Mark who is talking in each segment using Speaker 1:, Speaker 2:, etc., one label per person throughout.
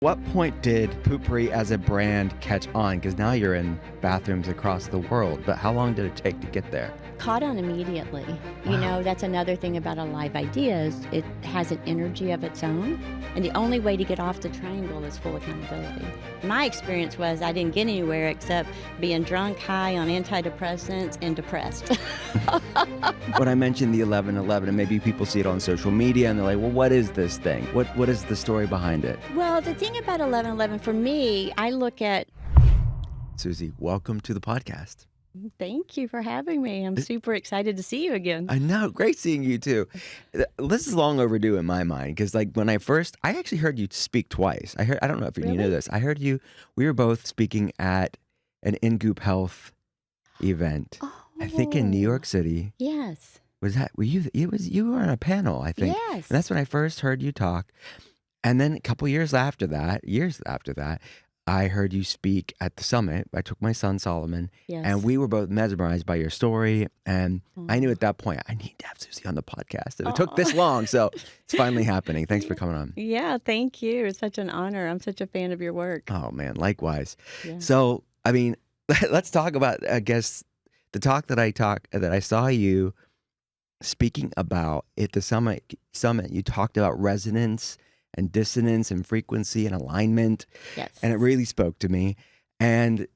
Speaker 1: What point did Poo Pourri as a brand catch on? Because now you're in bathrooms across the world, but how long did it take to get there?
Speaker 2: Caught on immediately. You know, that's another thing about a live idea is it has an energy of its own. And the only way to get off the triangle is full accountability. My experience was I didn't get anywhere except being drunk, high on antidepressants, and depressed.
Speaker 1: When I mentioned the 1111, and maybe people see it on social media and they're like, well, what is this thing? What is the story behind it?
Speaker 2: Well, the thing about 1111 for me, I look at...
Speaker 1: Suzy, welcome to the podcast.
Speaker 2: Thank you for having me. I'm super excited to see you again.
Speaker 1: I know. Great seeing you too. This is long overdue in my mind because like when I actually heard you speak twice. I don't know if you know this. I heard you, we were both speaking at an In-Goop Health event.
Speaker 2: Oh.
Speaker 1: I think in New York City.
Speaker 2: Yes.
Speaker 1: Were you? You were on a panel, I think.
Speaker 2: Yes.
Speaker 1: And that's when I first heard you talk. And then a couple years after that, I heard you speak at the summit. I took my son Solomon,
Speaker 2: Yes.
Speaker 1: and we were both mesmerized by your story. And I knew at that point I need to have Suzy on the podcast. And it took this long, so it's finally happening. Thanks for coming on.
Speaker 2: Yeah, thank you. It's such an honor. I'm such a fan of your work.
Speaker 1: Oh man, likewise.
Speaker 2: Yeah.
Speaker 1: So I mean, let's talk about, I guess, the talk that I saw you speaking about at the summit. You talked about resonance and dissonance and frequency and alignment.
Speaker 2: Yes.
Speaker 1: And it really spoke to me. And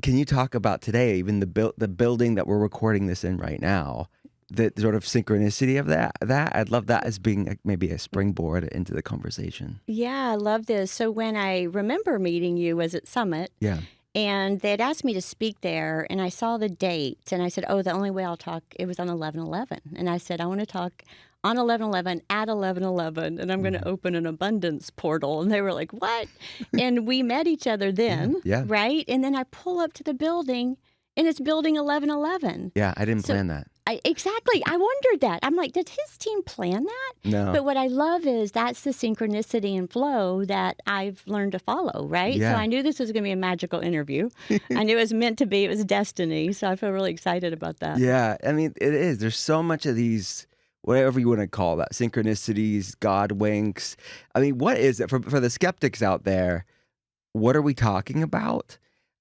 Speaker 1: can you talk about today, even the building that we're recording this in right now, the sort of synchronicity of that? I'd love that as being maybe a springboard into the conversation.
Speaker 2: Yeah, I love this. So when I remember meeting you was at Summit.
Speaker 1: Yeah.
Speaker 2: And they had asked me to speak there, and I saw the date, and I said, oh, the only way I'll talk, it was on 11/11. And I said, I want to talk on 11/11 at 11/11, and I'm going to open an abundance portal. And they were like, what? And we met each other then,
Speaker 1: Yeah.
Speaker 2: right? And then I pull up to the building, and it's building 11/11.
Speaker 1: Yeah, I didn't plan that.
Speaker 2: Exactly. I wondered that. I'm like, did his team plan that?
Speaker 1: No.
Speaker 2: But what I love is that's the synchronicity and flow that I've learned to follow, right?
Speaker 1: Yeah.
Speaker 2: So I knew this was going to be a magical interview. I knew it was meant to be. It was destiny. So I feel really excited about that.
Speaker 1: Yeah, I mean, it is. There's so much of these, whatever you want to call that, synchronicities, God winks. I mean, what is it? For the skeptics out there, what are we talking about?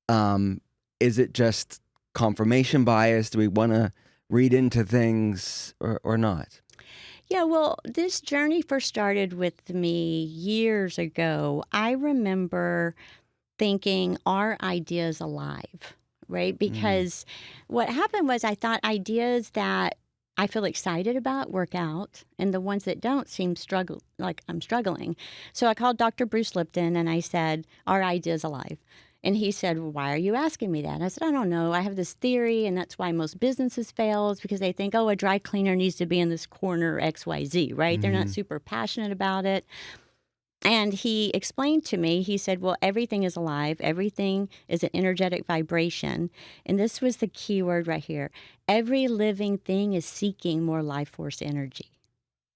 Speaker 1: Is it just confirmation bias? Do we want to read into things or not?
Speaker 2: Yeah, well, this journey first started with me years ago. I remember thinking, are ideas alive, right? Because what happened was I thought ideas that I feel excited about work out, and the ones that don't seem like I'm struggling. So I called Dr. Bruce Lipton and I said, are ideas alive? And he said, well, why are you asking me that? And I said, I don't know. I have this theory, and that's why most businesses fail, is because they think, oh, a dry cleaner needs to be in this corner XYZ, right? They're not super passionate about it. And he explained to me, he said, well, everything is alive. Everything is an energetic vibration. And this was the key word right here. Every living thing is seeking more life force energy.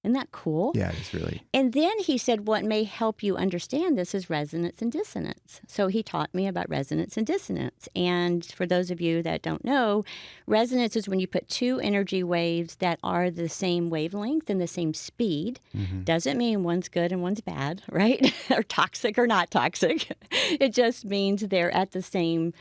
Speaker 2: Isn't that cool?
Speaker 1: Yeah, it's really.
Speaker 2: And then he said, what may help you understand this is resonance and dissonance. So he taught me about resonance and dissonance. And for those of you that don't know, resonance is when you put two energy waves that are the same wavelength and the same speed. Doesn't mean one's good and one's bad, right? Or toxic or not toxic. It just means they're at the same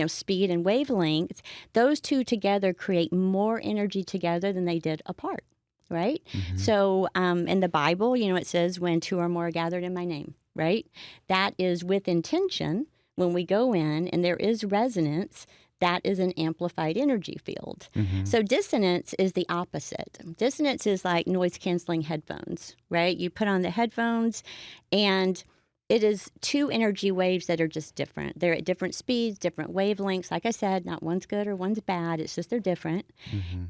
Speaker 2: speed and wavelength. Those two together create more energy together than they did apart. Right? So in the Bible, it says when two or more are gathered in my name, right? That is with intention. When we go in and there is resonance, that is an amplified energy field. So dissonance is the opposite. Dissonance is like noise-canceling headphones, right? You put on the headphones and it is two energy waves that are just different. They're at different speeds, different wavelengths. Like I said, not one's good or one's bad. It's just they're different.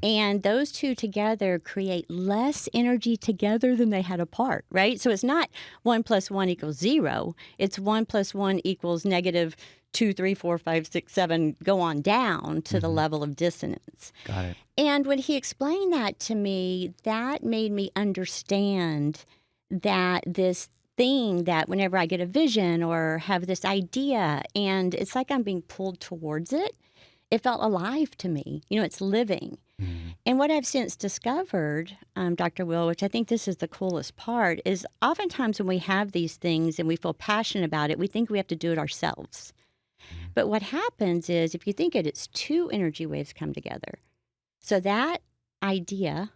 Speaker 2: And those two together create less energy together than they had apart, right? So it's not 1 + 1 = 0. It's 1 + 1 = -2, 3, 4, 5, 6, 7, go on down to the level of dissonance.
Speaker 1: Got it.
Speaker 2: And when he explained that to me, that made me understand that this thing that whenever I get a vision or have this idea and it's like I'm being pulled towards it, it felt alive to me. It's living.
Speaker 1: Mhm.
Speaker 2: And what I've since discovered, Dr. Will, which I think this is the coolest part, is oftentimes when we have these things and we feel passionate about it, we think we have to do it ourselves.
Speaker 1: Mhm.
Speaker 2: But what happens is, if you think it's two energy waves come together. So that idea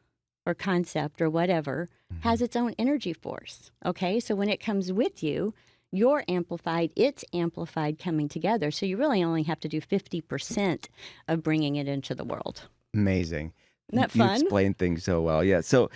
Speaker 2: or concept or whatever has
Speaker 1: Mhm.
Speaker 2: its own energy force. Okay. So when it comes with you, you're amplified, it's amplified coming together. So you really only have to do 50% of bringing it into the world.
Speaker 1: Amazing.
Speaker 2: Isn't that
Speaker 1: You
Speaker 2: fun?
Speaker 1: explain things so well. Yeah. So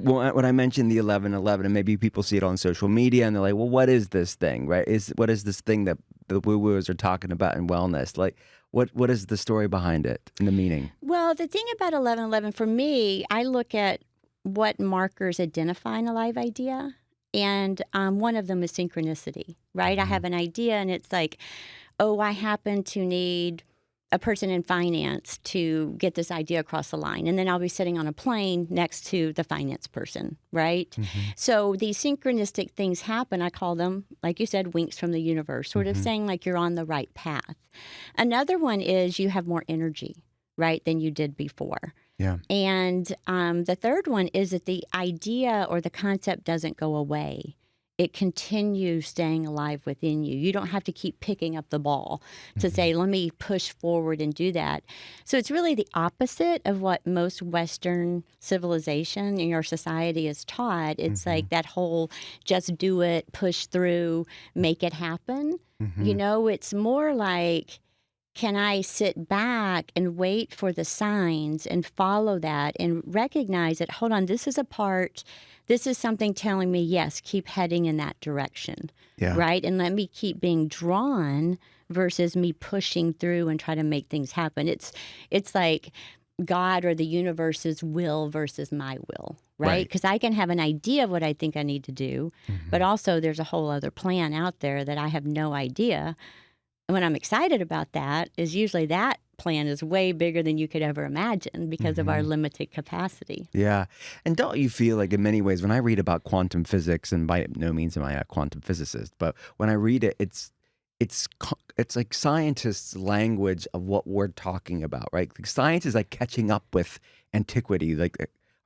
Speaker 1: when I mentioned the 1111, and maybe people see it on social media and they're like, well, what is this thing, right? What is this thing that the woo-woos are talking about in wellness? Like, what is the story behind it and the meaning?
Speaker 2: Well, the thing about 1111 for me, I look at what markers identify an alive idea. And one of them is synchronicity, right? I
Speaker 1: Mhm.
Speaker 2: have an idea and it's like, oh, I happen to need a person in finance to get this idea across the line. And then I'll be sitting on a plane next to the finance person, right?
Speaker 1: Mhm.
Speaker 2: So these synchronistic things happen. I call them, like you said, winks from the universe, sort of
Speaker 1: Mhm.
Speaker 2: saying like you're on the right path. Another one is you have more energy, right, than you did before.
Speaker 1: Yeah.
Speaker 2: And the third one is that the idea or the concept doesn't go away. It continues staying alive within you. You don't have to keep picking up the ball to
Speaker 1: Mhm.
Speaker 2: say, let me push forward and do that. So it's really the opposite of what most Western civilization in your society is taught. It's
Speaker 1: Mhm.
Speaker 2: like that whole just do it, push through, make it happen.
Speaker 1: Mhm.
Speaker 2: It's more like, can I sit back and wait for the signs and follow that and recognize that, hold on, this is something telling me, yes, keep heading in that direction,
Speaker 1: Yeah.
Speaker 2: right? And let me keep being drawn versus me pushing through and try to make things happen. It's like God or the universe's will versus my will, right?
Speaker 1: Right.
Speaker 2: Because I can have an idea of what I think I need to do, but
Speaker 1: Mhm.
Speaker 2: also there's a whole other plan out there that I have no idea. And when I'm excited about that is usually that plan is way bigger than you could ever imagine because of our
Speaker 1: Mhm.
Speaker 2: limited capacity.
Speaker 1: Yeah. And don't you feel like in many ways when I read about quantum physics, and by no means am I a quantum physicist, but when I read it, it's like scientists' language of what we're talking about, right? Like science is like catching up with antiquity. Like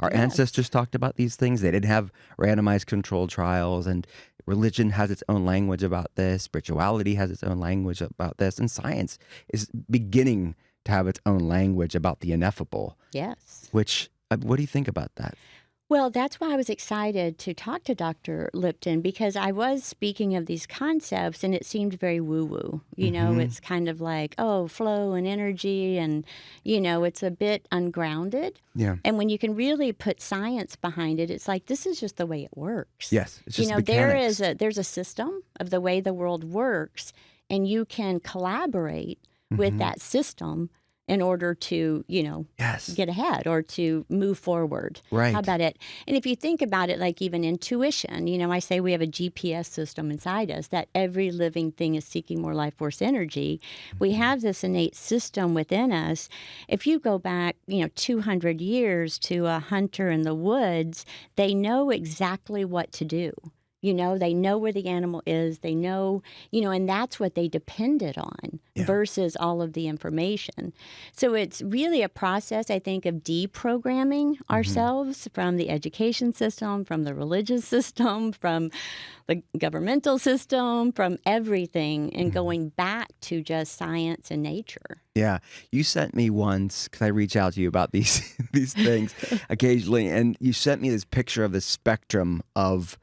Speaker 1: our
Speaker 2: Yes.
Speaker 1: ancestors talked about these things. They didn't have randomized controlled trials, and religion has its own language about this. Spirituality has its own language about this, and science is beginning to have its own language about the ineffable.
Speaker 2: Yes.
Speaker 1: Which, what do you think about that?
Speaker 2: Well, that's why I was excited to talk to Dr. Lipton because I was speaking of these concepts and it seemed very woo woo.
Speaker 1: Mhm.
Speaker 2: It's kind of like, oh, flow and energy, and, it's a bit ungrounded.
Speaker 1: Yeah.
Speaker 2: And when you can really put science behind it, it's like, this is just the way it works.
Speaker 1: Yes, it's just
Speaker 2: There's
Speaker 1: mechanics.
Speaker 2: a system of the way the world works, and you can collaborate with
Speaker 1: Mhm.
Speaker 2: that system in order to,
Speaker 1: Yes.
Speaker 2: get ahead or to move forward. How
Speaker 1: Right.
Speaker 2: about it? And if you think about it, like even intuition, I say we have a GPS system inside us that every living thing is seeking more life force energy. We
Speaker 1: Mhm.
Speaker 2: have this innate system within us. If you go back, 200 years to a hunter in the woods, they know exactly what to do. They know where the animal is. They know, and that's what they depended on
Speaker 1: Yeah.
Speaker 2: versus all of the information. So it's really a process, I think, of deprogramming
Speaker 1: Mhm.
Speaker 2: ourselves from the education system, from the religious system, from the governmental system, from everything, and
Speaker 1: Mhm.
Speaker 2: going back to just science and nature.
Speaker 1: Yeah. You sent me once, because I reach out to you about these these things occasionally, and you sent me this picture of the spectrum of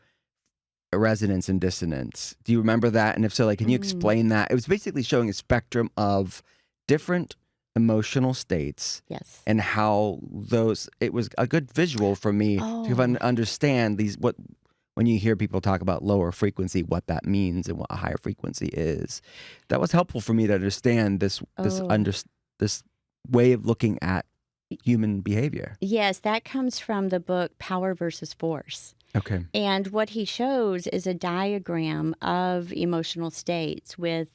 Speaker 1: resonance and dissonance. Do you remember that? And if so, like, can you
Speaker 2: Mm,
Speaker 1: explain that? It was basically showing a spectrum of different emotional states
Speaker 2: yes.
Speaker 1: and how those, it was a good visual for me to
Speaker 2: Oh,
Speaker 1: understand these, what, when you hear people talk about lower frequency, what that means and what a higher frequency is. That was helpful for me to understand
Speaker 2: oh.
Speaker 1: this way of looking at human behavior.
Speaker 2: Yes, that comes from the book Power versus Force.
Speaker 1: Okay.
Speaker 2: And what he shows is a diagram of emotional states with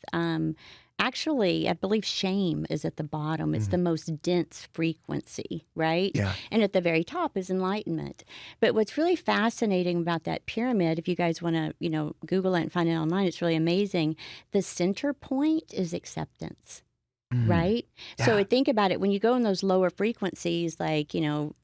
Speaker 2: actually, I believe shame is at the bottom. It's the
Speaker 1: Mhm.
Speaker 2: most dense frequency, right?
Speaker 1: Yeah.
Speaker 2: And at the very top is enlightenment. But what's really fascinating about that pyramid, if you guys want to, Google it and find it online, it's really amazing. The center point is acceptance.
Speaker 1: Mm.
Speaker 2: right? So
Speaker 1: Yeah.
Speaker 2: think about it when you go in those lower frequencies, like,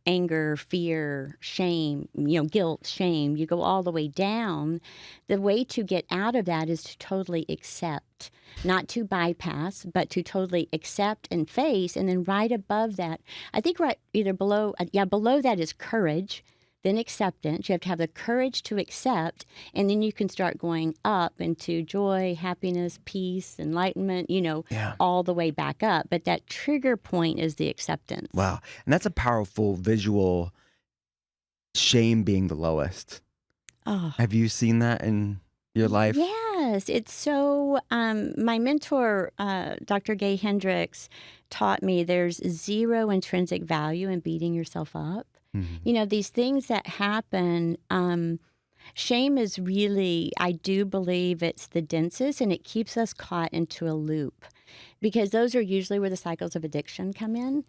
Speaker 2: anger, fear, shame, guilt, shame, you go all the way down. The way to get out of that is to totally accept, not to bypass, but to totally accept and face. And then right above that, I think right either below, below that is courage. Then acceptance. You have to have the courage to accept, and then you can start going up into joy, happiness, peace, enlightenment,
Speaker 1: Yeah.
Speaker 2: all the way back up. But that trigger point is the acceptance.
Speaker 1: Wow. And that's a powerful visual, shame being the lowest.
Speaker 2: Oh,
Speaker 1: Have you seen that in your life?
Speaker 2: yes. It's so, my mentor, Dr. Gay Hendricks, taught me there's zero intrinsic value in beating yourself up.
Speaker 1: Mhm.
Speaker 2: These things that happen, shame is really, I do believe it's the densest, and it keeps us caught into a loop because those are usually where the cycles of addiction come in.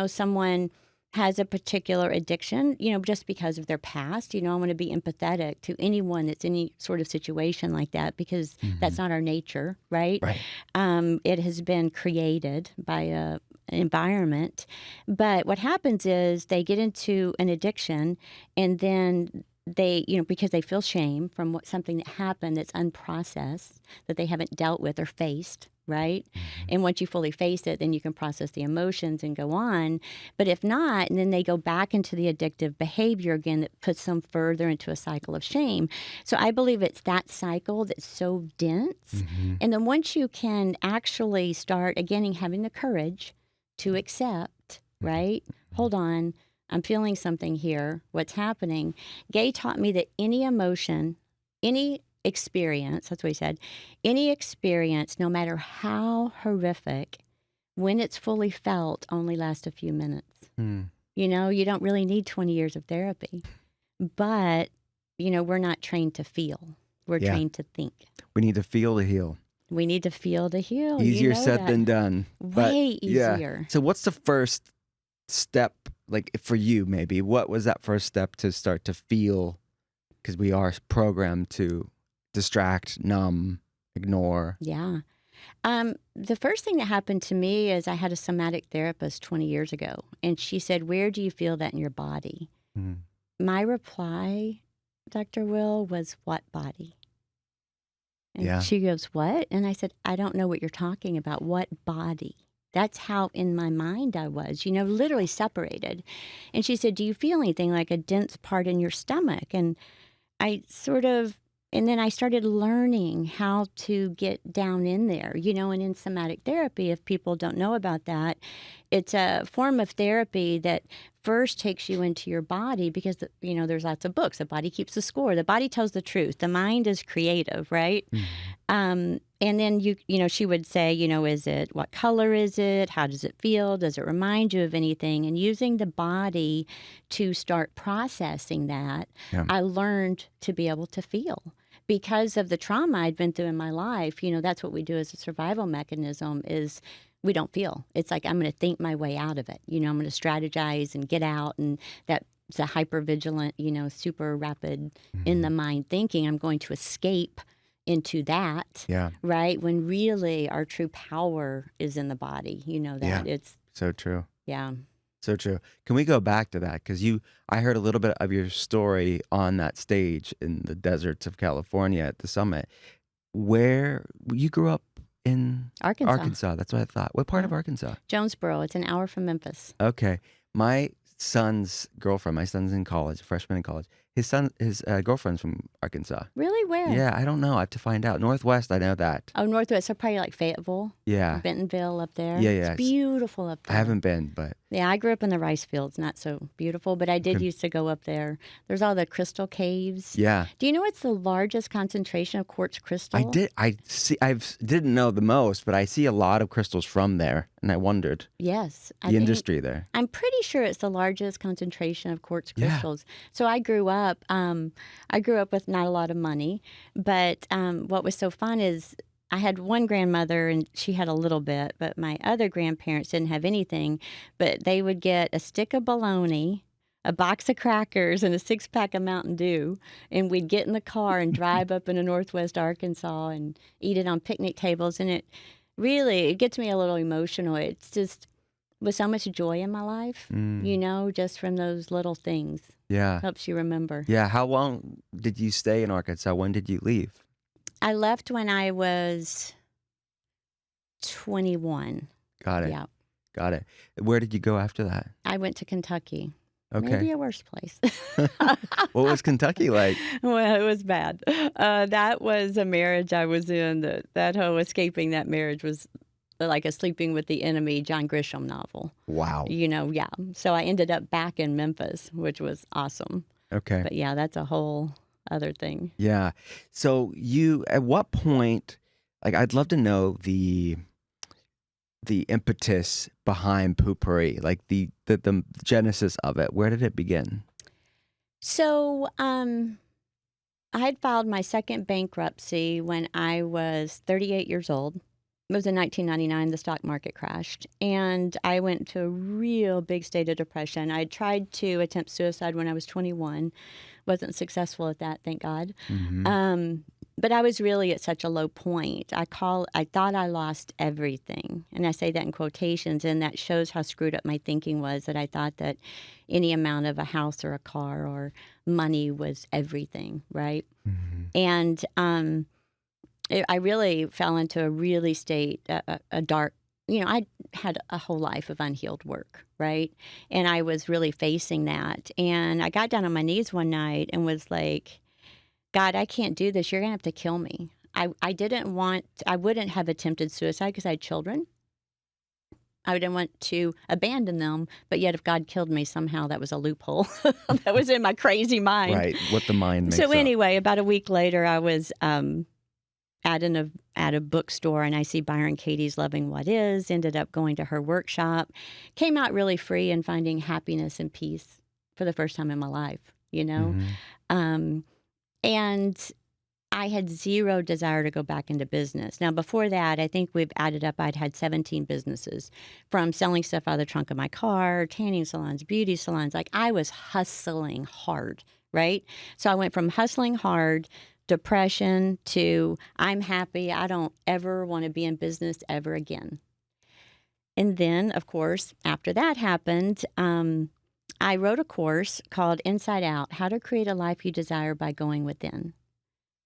Speaker 2: Someone has a particular addiction, just because of their past. I want to be empathetic to anyone that's in any sort of situation like that because that's
Speaker 1: Mhm.
Speaker 2: not our nature, right?
Speaker 1: Right.
Speaker 2: It has been created by an environment. But what happens is they get into an addiction and then they, because they feel shame from something that happened that's unprocessed, that they haven't dealt with or faced, right?
Speaker 1: Mhm.
Speaker 2: And once you fully face it, then you can process the emotions and go on. But if not, and then they go back into the addictive behavior again that puts them further into a cycle of shame. So I believe it's that cycle that's so dense.
Speaker 1: Mhm.
Speaker 2: And then once you can actually start, again, having the courage to accept,
Speaker 1: Mhm.
Speaker 2: right? Hold on, I'm feeling something here. What's happening? Gay taught me that any emotion, any experience, that's what he said, any experience, no matter how horrific, when it's fully felt, only lasts a few minutes.
Speaker 1: Mm.
Speaker 2: You don't really need 20 years of therapy, but, we're not trained to feel. We're
Speaker 1: Yeah.
Speaker 2: trained to think.
Speaker 1: We need to feel to heal.
Speaker 2: We need to feel to heal.
Speaker 1: Easier said
Speaker 2: That.
Speaker 1: than done. But
Speaker 2: Way
Speaker 1: yeah.
Speaker 2: easier.
Speaker 1: So what's the first step, like for you maybe? What was that first step to start to feel? Because we are programmed to distract, numb, ignore.
Speaker 2: Yeah. The first thing that happened to me is I had a somatic therapist 20 years ago, and she said, "Where do you feel that in your body?"
Speaker 1: Mm.
Speaker 2: My reply, Dr. Will, was, "What body?" And
Speaker 1: Yeah.
Speaker 2: she goes, "What?" And I said, "I don't know what you're talking about. What body?" That's how in my mind I was, literally separated. And she said, "Do you feel anything like a dense part in your stomach?" And I sort of, and then I started learning how to get down in there, and in somatic therapy, if people don't know about that, it's a form of therapy that first takes you into your body because, there's lots of books. The body keeps the score. The body tells the truth. The mind is creative, right?
Speaker 1: Mhm.
Speaker 2: And then she would say, is it, what color is it? How does it feel? Does it remind you of anything? And using the body to start processing that,
Speaker 1: Yeah.
Speaker 2: I learned to be able to feel. Because of the trauma I'd been through in my life, that's what we do as a survival mechanism is we don't feel. It's like I'm going to think my way out of it. I'm going to strategize and get out, and that's a hypervigilant, super rapid in the
Speaker 1: Mhm.
Speaker 2: mind thinking. I'm going to escape into that,
Speaker 1: Yeah.
Speaker 2: right? When really our true power is in the body, that
Speaker 1: Yeah.
Speaker 2: it's,
Speaker 1: So true.
Speaker 2: yeah.
Speaker 1: So true. Can we go back to that? Because I heard a little bit of your story on that stage in the deserts of California at the summit. Where you grew up in
Speaker 2: Arkansas.
Speaker 1: Arkansas. That's what I thought. What part
Speaker 2: Yeah.
Speaker 1: of Arkansas?
Speaker 2: Jonesboro. It's an hour from Memphis.
Speaker 1: Okay. My son's girlfriend, my son's in college, freshman in college. His girlfriend's from Arkansas.
Speaker 2: Really? Where?
Speaker 1: Yeah, I don't know. I have to find out. Northwest, I know that.
Speaker 2: Oh, Northwest. So probably like Fayetteville,
Speaker 1: Yeah.
Speaker 2: Bentonville up there.
Speaker 1: Yeah, yeah.
Speaker 2: It's beautiful up
Speaker 1: I
Speaker 2: there.
Speaker 1: haven't been, but
Speaker 2: Yeah, I grew up in the rice fields, not so beautiful, but I did
Speaker 1: Okay.
Speaker 2: used to go up there. There's all the crystal caves.
Speaker 1: yeah.
Speaker 2: Do you know it's the largest concentration of quartz crystal?
Speaker 1: I see. Didn't know the most, but I see a lot of crystals from there, and I wondered
Speaker 2: Yes.
Speaker 1: the industry there.
Speaker 2: I'm pretty sure it's the largest concentration of quartz
Speaker 1: Yeah.
Speaker 2: crystals. So I grew up with not a lot of money, but what was so fun is I had one grandmother and she had a little bit, but my other grandparents didn't have anything, but they would get a stick of bologna, a box of crackers, and a 6-pack of Mountain Dew, and we'd get in the car and drive up into Northwest Arkansas and eat it on picnic tables. And really, it gets me a little emotional. It's just with so much joy in my life, just from those little things.
Speaker 1: Yeah.
Speaker 2: Helps you remember.
Speaker 1: Yeah. How long did you stay in Arkansas? When did you leave?
Speaker 2: I left when I was 21.
Speaker 1: Got it.
Speaker 2: Yeah.
Speaker 1: Got it. Where did you go after that?
Speaker 2: I went to Kentucky.
Speaker 1: Okay.
Speaker 2: Maybe a worse place.
Speaker 1: What was Kentucky like?
Speaker 2: Well, it was bad. That was a marriage I was in. That whole escaping that marriage was like a Sleeping with the Enemy John Grisham novel.
Speaker 1: Wow.
Speaker 2: Yeah. So I ended up back in Memphis, which was awesome.
Speaker 1: Okay.
Speaker 2: But yeah, that's a whole other thing.
Speaker 1: Yeah. So at what point, like, I'd love to know the impetus behind Poo Pourri, like the genesis of it. Where did it begin?
Speaker 2: So, I had filed my second bankruptcy when I was 38 years old. It was in 1999, the stock market crashed, and I went to a real big state of depression. I tried to attempt suicide when I was 21. Wasn't successful at that, thank God.
Speaker 1: Mm-hmm.
Speaker 2: But I was really at such a low point. I thought I lost everything. And I say that in quotations, and that shows how screwed up my thinking was, that I thought that any amount of a house or a car or money was everything, right?
Speaker 1: Mm-hmm.
Speaker 2: And I really fell into a really a dark, I had a whole life of unhealed work, right? And I was really facing that. And I got down on my knees one night and was like, God, I can't do this. You're going to have to kill me. I wouldn't have attempted suicide because I had children. I didn't want to abandon them, but yet if God killed me, somehow that was a loophole. That was in my crazy mind.
Speaker 1: Right, what the mind makes
Speaker 2: So
Speaker 1: up.
Speaker 2: Anyway, about a week later, I was at a bookstore, and I see Byron Katie's Loving What Is, ended up going to her workshop, came out really free and finding happiness and peace for the first time in my life,
Speaker 1: Mm-hmm.
Speaker 2: And I had zero desire to go back into business. Now, before that, I think we've added up, I'd had 17 businesses, from selling stuff out of the trunk of my car, tanning salons, beauty salons. Like, I was hustling hard, right? So I went from hustling hard, depression, to I'm happy. I don't ever want to be in business ever again. And then, of course, after that happened, I wrote a course called Inside Out, How to Create a Life You Desire by Going Within.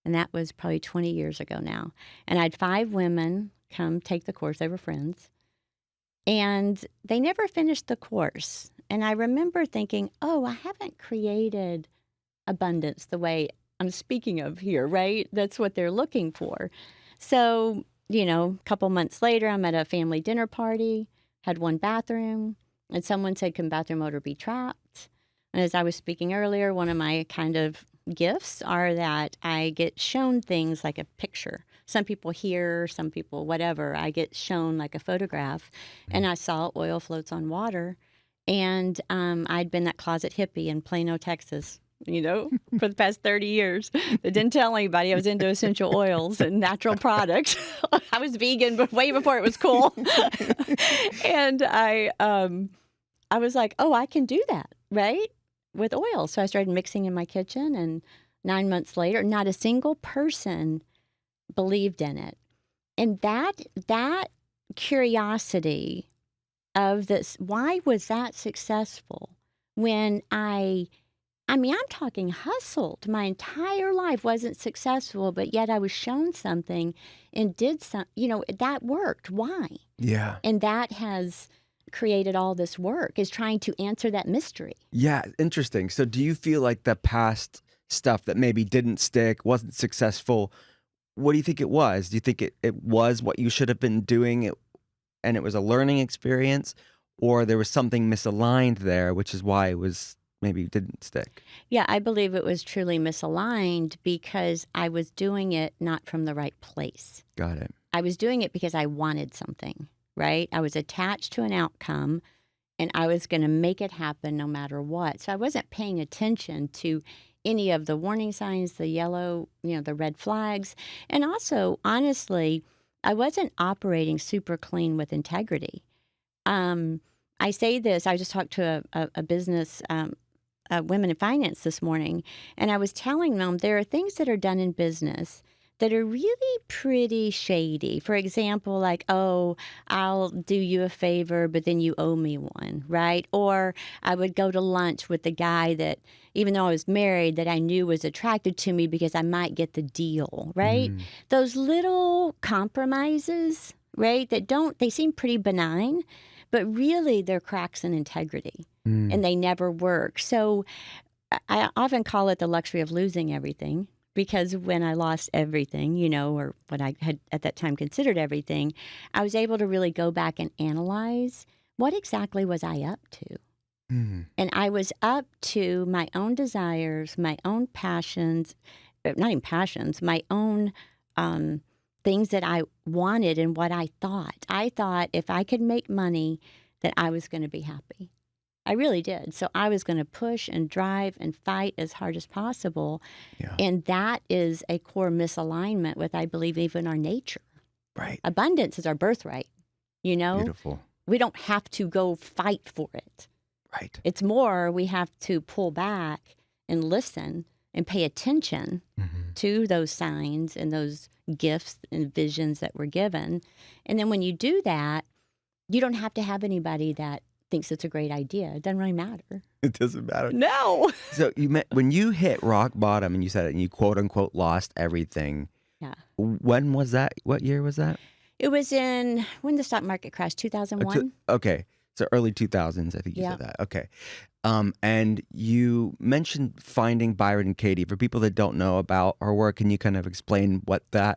Speaker 2: And that was probably 20 years ago now. And I had 5 women come take the course. They were friends. And they never finished the course. And I remember thinking, oh, I haven't created abundance the way I'm speaking of here, right? That's what they're looking for. So, a couple months later, I'm at a family dinner party, had 1 bathroom. And someone said, can bathroom odor be trapped? And as I was speaking earlier, one of my kind of gifts are that I get shown things like a picture. Some people hear, some people whatever. I get shown like a photograph. And I saw oil floats on water. And I'd been that closet hippie in Plano, Texas, for the past 30 years. I didn't tell anybody I was into essential oils and natural products. I was vegan, but way before it was cool. And I was like, oh, I can do that, right? With oil. So I started mixing in my kitchen, and 9 months later, not a single person believed in it. And that curiosity of this, why was that successful when I'm talking hustled. My entire life wasn't successful, but yet I was shown something and did that worked. Why?
Speaker 1: Yeah.
Speaker 2: And that has created all this work, is trying to answer that mystery.
Speaker 1: Yeah, interesting. So do you feel like the past stuff that maybe didn't stick, wasn't successful, what do you think it was? Do you think it was what you should have been doing, and it was a learning experience, or there was something misaligned there, which is why it was maybe didn't stick?
Speaker 2: Yeah, I believe it was truly misaligned because I was doing it not from the right place.
Speaker 1: Got it.
Speaker 2: I was doing it because I wanted something, right? I was attached to an outcome, and I was going to make it happen no matter what. So I wasn't paying attention to any of the warning signs, the yellow, the red flags. And also, honestly, I wasn't operating super clean with integrity. I say this, I just talked to a business, women in finance this morning, and I was telling them there are things that are done in business that are really pretty shady. For example, like, oh, I'll do you a favor, but then you owe me one, right? Or I would go to lunch with the guy that, even though I was married, that I knew was attracted to me because I might get the deal, right?
Speaker 1: Mm.
Speaker 2: Those little compromises, right, they seem pretty benign, but really they're cracks in integrity and they never work. So I often call it the luxury of losing everything. Because when I lost everything, or what I had at that time considered everything, I was able to really go back and analyze what exactly was I up to.
Speaker 1: Mm.
Speaker 2: And I was up to my own desires, my own passions, not even passions, my own things that I wanted and what I thought. I thought if I could make money, that I was going to be happy. I really did. So I was going to push and drive and fight as hard as possible.
Speaker 1: Yeah.
Speaker 2: And that is a core misalignment with, I believe, even our nature.
Speaker 1: Right.
Speaker 2: Abundance is our birthright,
Speaker 1: Beautiful.
Speaker 2: We don't have to go fight for it.
Speaker 1: Right.
Speaker 2: It's more we have to pull back and listen and pay attention to those signs and those gifts and visions that we're given. And then when you do that, you don't have to have anybody that thinks it's a great idea. It doesn't really matter.
Speaker 1: It doesn't matter.
Speaker 2: No.
Speaker 1: So when you hit rock bottom and you said it and you quote unquote lost everything.
Speaker 2: Yeah.
Speaker 1: When was that? What year was that?
Speaker 2: It was when the stock market crashed, 2001.
Speaker 1: Okay. So early 2000s, I think you said that. Okay. And you mentioned finding Byron and Katie. For people that don't know about her work, can you kind of explain because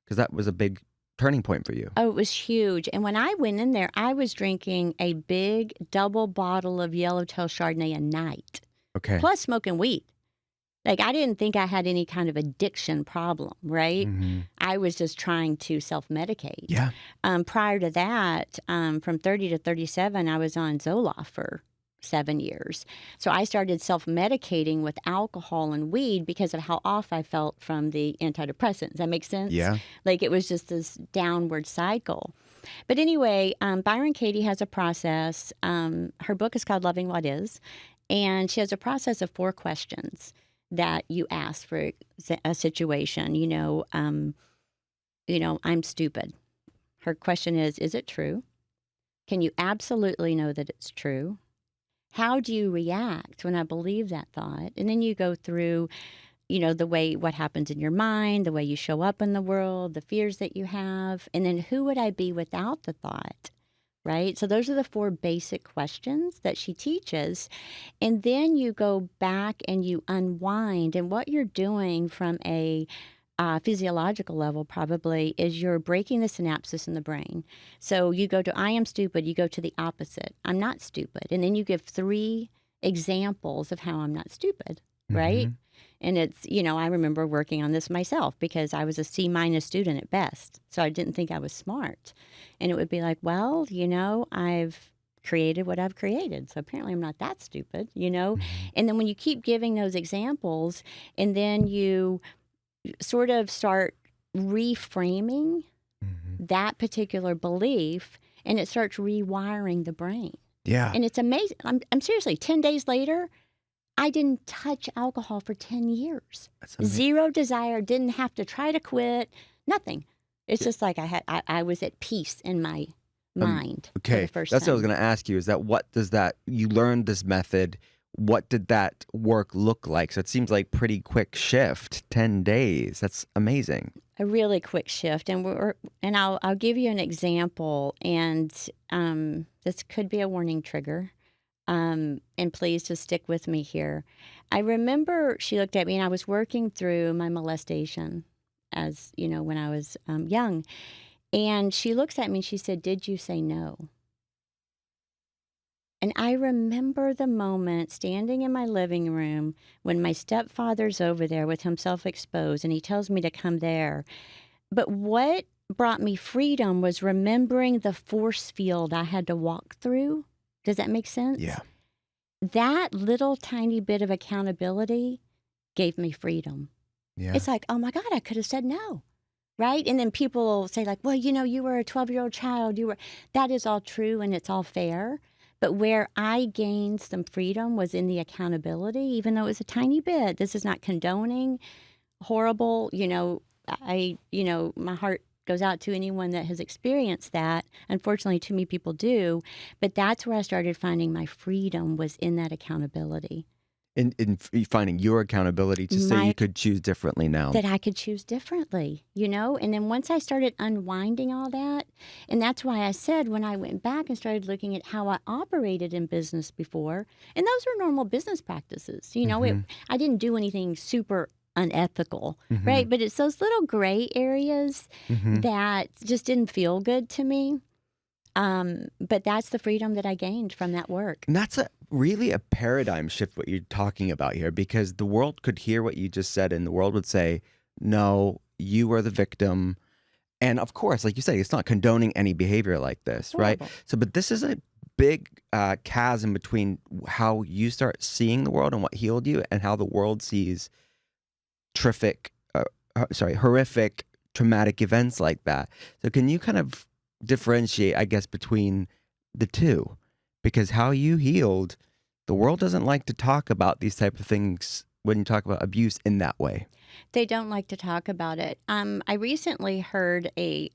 Speaker 1: that was a big turning point for you?
Speaker 2: Oh, it was huge. And when I went in there, I was drinking a big double bottle of Yellowtail Chardonnay a night.
Speaker 1: Okay.
Speaker 2: Plus smoking weed. Like, I didn't think I had any kind of addiction problem, right? I was just trying to self-medicate.
Speaker 1: Yeah.
Speaker 2: Prior to that, from 30 to 37, I was on Zoloft for 7 years. So I started self-medicating with alcohol and weed because of how off I felt from the antidepressants. That makes sense?
Speaker 1: Yeah.
Speaker 2: Like, it was just this downward cycle. But anyway, Byron Katie has a process. Her book is called Loving What Is. And she has a process of 4 questions that you ask for a situation. I'm stupid. Her question is it true? Can you absolutely know that it's true? How do you react when I believe that thought? And then you go through, what happens in your mind, the way you show up in the world, the fears that you have, and then who would I be without the thought? Right? So those are the 4 basic questions that she teaches. And then you go back and you unwind. And what you're doing from a physiological level probably is you're breaking the synapses in the brain. So you go to I am stupid, you go to the opposite. I'm not stupid. And then you give 3 examples of how I'm not stupid, right? And it's, I remember working on this myself because I was a C- student at best. So I didn't think I was smart. And it would be like, well, I've created what I've created. So apparently I'm not that stupid, And then when you keep giving those examples and then you sort of start reframing that particular belief and it starts rewiring the brain.
Speaker 1: Yeah.
Speaker 2: And it's amazing. I'm seriously, 10 days later, I didn't touch alcohol for 10 years.
Speaker 1: That's amazing.
Speaker 2: 0 desire, didn't have to try to quit, nothing. It's just like I was at peace in my mind.
Speaker 1: Okay,
Speaker 2: for the first
Speaker 1: that's
Speaker 2: time.
Speaker 1: what I was going to ask you, is that you learned this method, what did that work look like? So it seems like pretty quick shift, 10 days. That's amazing.
Speaker 2: A really quick shift. And I'll give you an example, and this could be a warning trigger. And please just stick with me here. I remember she looked at me and I was working through my molestation as, when I was young. And she looks at me and she said, "Did you say no?" And I remember the moment standing in my living room when my stepfather's over there with himself exposed and he tells me to come there. But what brought me freedom was remembering the force field I had to walk through. Does that make sense?
Speaker 1: Yeah.
Speaker 2: That little tiny bit of accountability gave me freedom.
Speaker 1: Yeah.
Speaker 2: It's like, oh my God, I could have said no. Right? And then people say like, well, you were a 12-year-old child. That is all true and it's all fair. But where I gained some freedom was in the accountability, even though it was a tiny bit. This is not condoning horrible, my heart goes out to anyone that has experienced that. Unfortunately, too many people do. But that's where I started finding my freedom, was in that accountability.
Speaker 1: In finding your accountability to say you could choose differently now.
Speaker 2: That I could choose differently, And then once I started unwinding all that, and that's why I said when I went back and started looking at how I operated in business before, and those are normal business practices, I didn't do anything super unethical, right? But it's those little gray areas that just didn't feel good to me. But that's the freedom that I gained from that work.
Speaker 1: And that's really a paradigm shift, what you're talking about here, because the world could hear what you just said and the world would say, no, you are the victim. And of course, like you say, it's not condoning any behavior like this,
Speaker 2: Horrible.
Speaker 1: right? So, but this is a big chasm between how you start seeing the world and what healed you and how the world sees horrific, traumatic events like that. So can you kind of differentiate, I guess, between the two? Because how you healed, the world doesn't like to talk about these type of things when you talk about abuse in that way.
Speaker 2: They don't like to talk about it. I recently heard a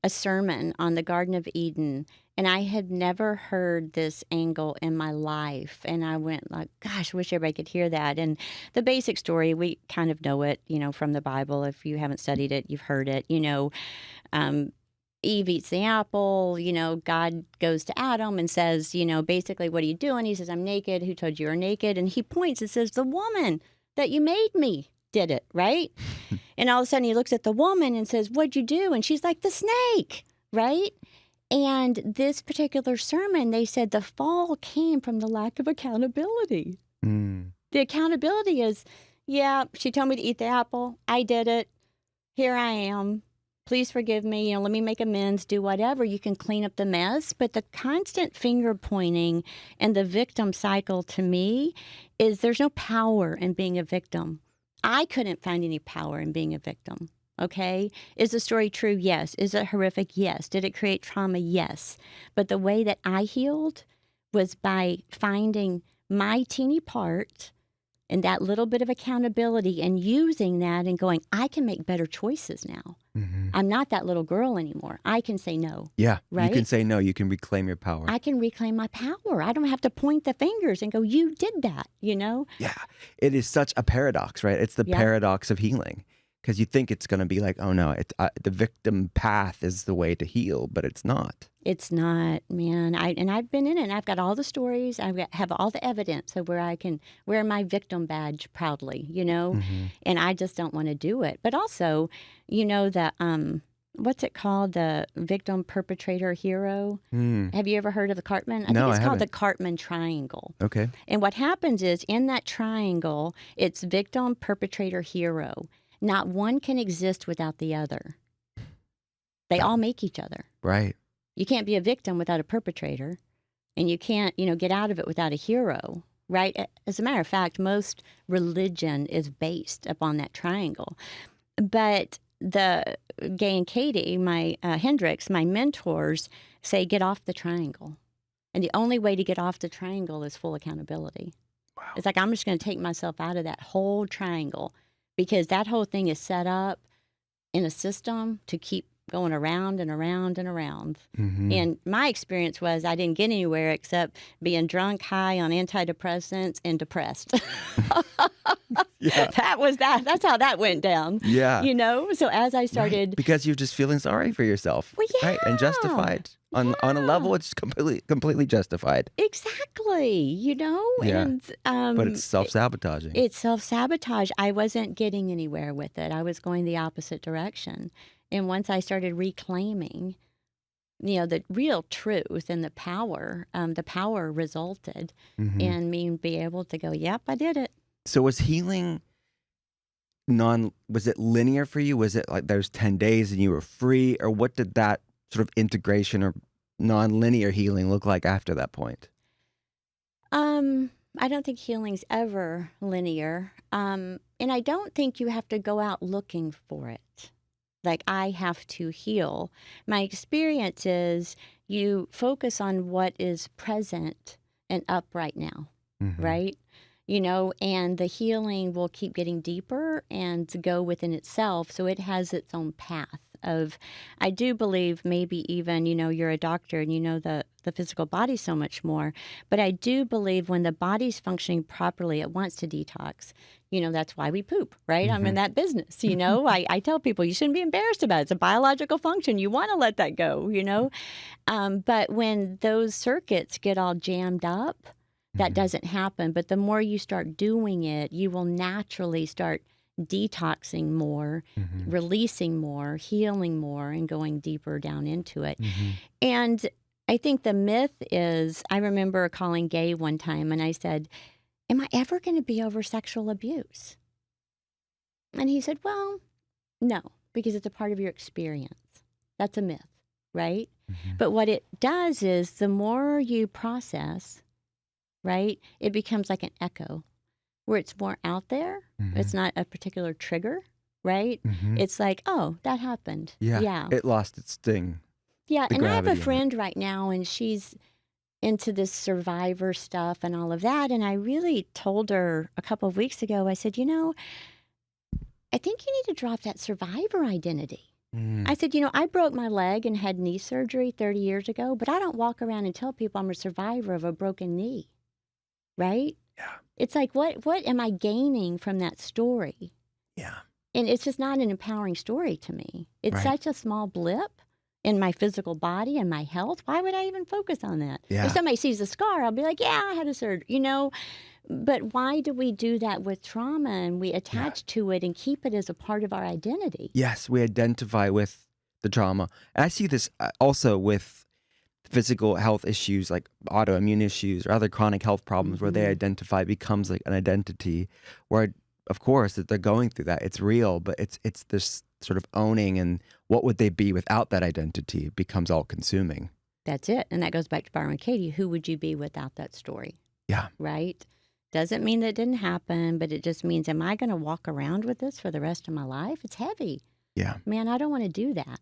Speaker 2: sermon on the Garden of Eden, and I had never heard this angle in my life. And I went like, gosh, wish everybody could hear that. And the basic story, we kind of know it, from the Bible. If you haven't studied it, you've heard it, Eve eats the apple, God goes to Adam and says, basically, what are you doing? He says, I'm naked. Who told you you're naked? And he points and says, the woman that you made me did it, right? And all of a sudden he looks at the woman and says, what'd you do? And she's like, the snake, right? And this particular sermon, they said the fall came from the lack of accountability. The accountability is, yeah, she told me to eat the apple. I did it. Here I am. Please forgive me, let me make amends, do whatever. You can clean up the mess. But the constant finger pointing and the victim cycle, to me, is there's no power in being a victim. I couldn't find any power in being a victim, okay? Is the story true? Yes. Is it horrific? Yes. Did it create trauma? Yes. But the way that I healed was by finding my teeny part and that little bit of accountability and using that and going, I can make better choices now. I'm not that little girl anymore. I can say no.
Speaker 1: Yeah,
Speaker 2: right?
Speaker 1: You can say no. You can reclaim your power.
Speaker 2: I can reclaim my power. I don't have to point the fingers and go, you did that,
Speaker 1: Yeah, it is such a paradox, right? It's the paradox of healing. Because you think it's going to be like, oh no, the victim path is the way to heal, but it's not.
Speaker 2: It's not, man. I've been in it, and I've got all the stories. Have all the evidence of where I can wear my victim badge proudly, and I just don't want to do it. But also, the what's it called? The victim, perpetrator, hero. Have you ever heard of the Cartman? I think it's called the Cartman Triangle.
Speaker 1: Okay.
Speaker 2: And what happens is, in that triangle, it's victim, perpetrator, hero. Not one can exist without the other. They all make each other.
Speaker 1: Right.
Speaker 2: You can't be a victim without a perpetrator, and you can't, get out of it without a hero, right? As a matter of fact, most religion is based upon that triangle. But the Gay and Katie, my Hendricks, my mentors, say get off the triangle. And the only way to get off the triangle is full accountability.
Speaker 1: Wow.
Speaker 2: It's like I'm just going to take myself out of that whole triangle, because that whole thing is set up in a system to keep going around and around and around. And my experience was I didn't get anywhere except being drunk, high on antidepressants, and depressed.
Speaker 1: Yeah.
Speaker 2: That was that. That's how that went down.
Speaker 1: Yeah.
Speaker 2: So as I started...
Speaker 1: Right. Because you're just feeling sorry for yourself.
Speaker 2: Well, yeah.
Speaker 1: Right? And justified. On a level, it's completely justified.
Speaker 2: Exactly.
Speaker 1: Yeah.
Speaker 2: And,
Speaker 1: but it's self-sabotaging.
Speaker 2: It's self-sabotage. I wasn't getting anywhere with it. I was going the opposite direction. And once I started reclaiming, the real truth and the power resulted in me being able to go, yep, I did it.
Speaker 1: So was healing was it linear for you? Was it like there's 10 days and you were free? Or what did that sort of integration or non-linear healing look like after that point?
Speaker 2: I don't think healing's ever linear. And I don't think you have to go out looking for it. Like, I have to heal. My experience is you focus on what is present and up right now, right? and the healing will keep getting deeper and to go within itself. So it has its own path of, I do believe maybe even, you're a doctor and you know the physical body so much more. But I do believe when the body's functioning properly, it wants to detox. That's why we poop, right? I'm in that business, I tell people you shouldn't be embarrassed about it. It's a biological function. You want to let that go, But when those circuits get all jammed up, that doesn't happen. But the more you start doing it, you will naturally start detoxing more, releasing more, healing more, and going deeper down into it. And I think the myth is, I remember calling Gay one time and I said, am I ever going to be over sexual abuse? And he said, well, no, because it's a part of your experience. That's a myth, right? But what it does is the more you process, right, it becomes like an echo where it's more out there. It's not a particular trigger, right? It's like, oh, that happened.
Speaker 1: Yeah. It lost its sting.
Speaker 2: Yeah. And I have a friend right now, and she's into this survivor stuff and all of that. And I really told her a couple of weeks ago, I said, I think you need to drop that survivor identity. I said, I broke my leg and had knee surgery 30 years ago, but I don't walk around and tell people I'm a survivor of a broken knee, right?
Speaker 1: Yeah.
Speaker 2: It's like, what am I gaining from that story?
Speaker 1: Yeah.
Speaker 2: And it's just not an empowering story to me. It's such a small blip in my physical body and my health. Why would I even focus on that?
Speaker 1: Yeah.
Speaker 2: If somebody sees a scar, I'll be like, yeah, I had a surgery, But why do we do that with trauma and we attach to it and keep it as a part of our identity?
Speaker 1: Yes, we identify with the trauma. And I see this also with physical health issues like autoimmune issues or other chronic health problems where they identify becomes like an identity where, of course, that they're going through that. It's real, but it's this sort of owning and what would they be without that identity becomes all consuming.
Speaker 2: That's it. And that goes back to Byron Katie. Who would you be without that story?
Speaker 1: Yeah.
Speaker 2: Right? Doesn't mean that it didn't happen, but it just means, am I going to walk around with this for the rest of my life? It's heavy.
Speaker 1: Yeah.
Speaker 2: Man, I don't want to do that.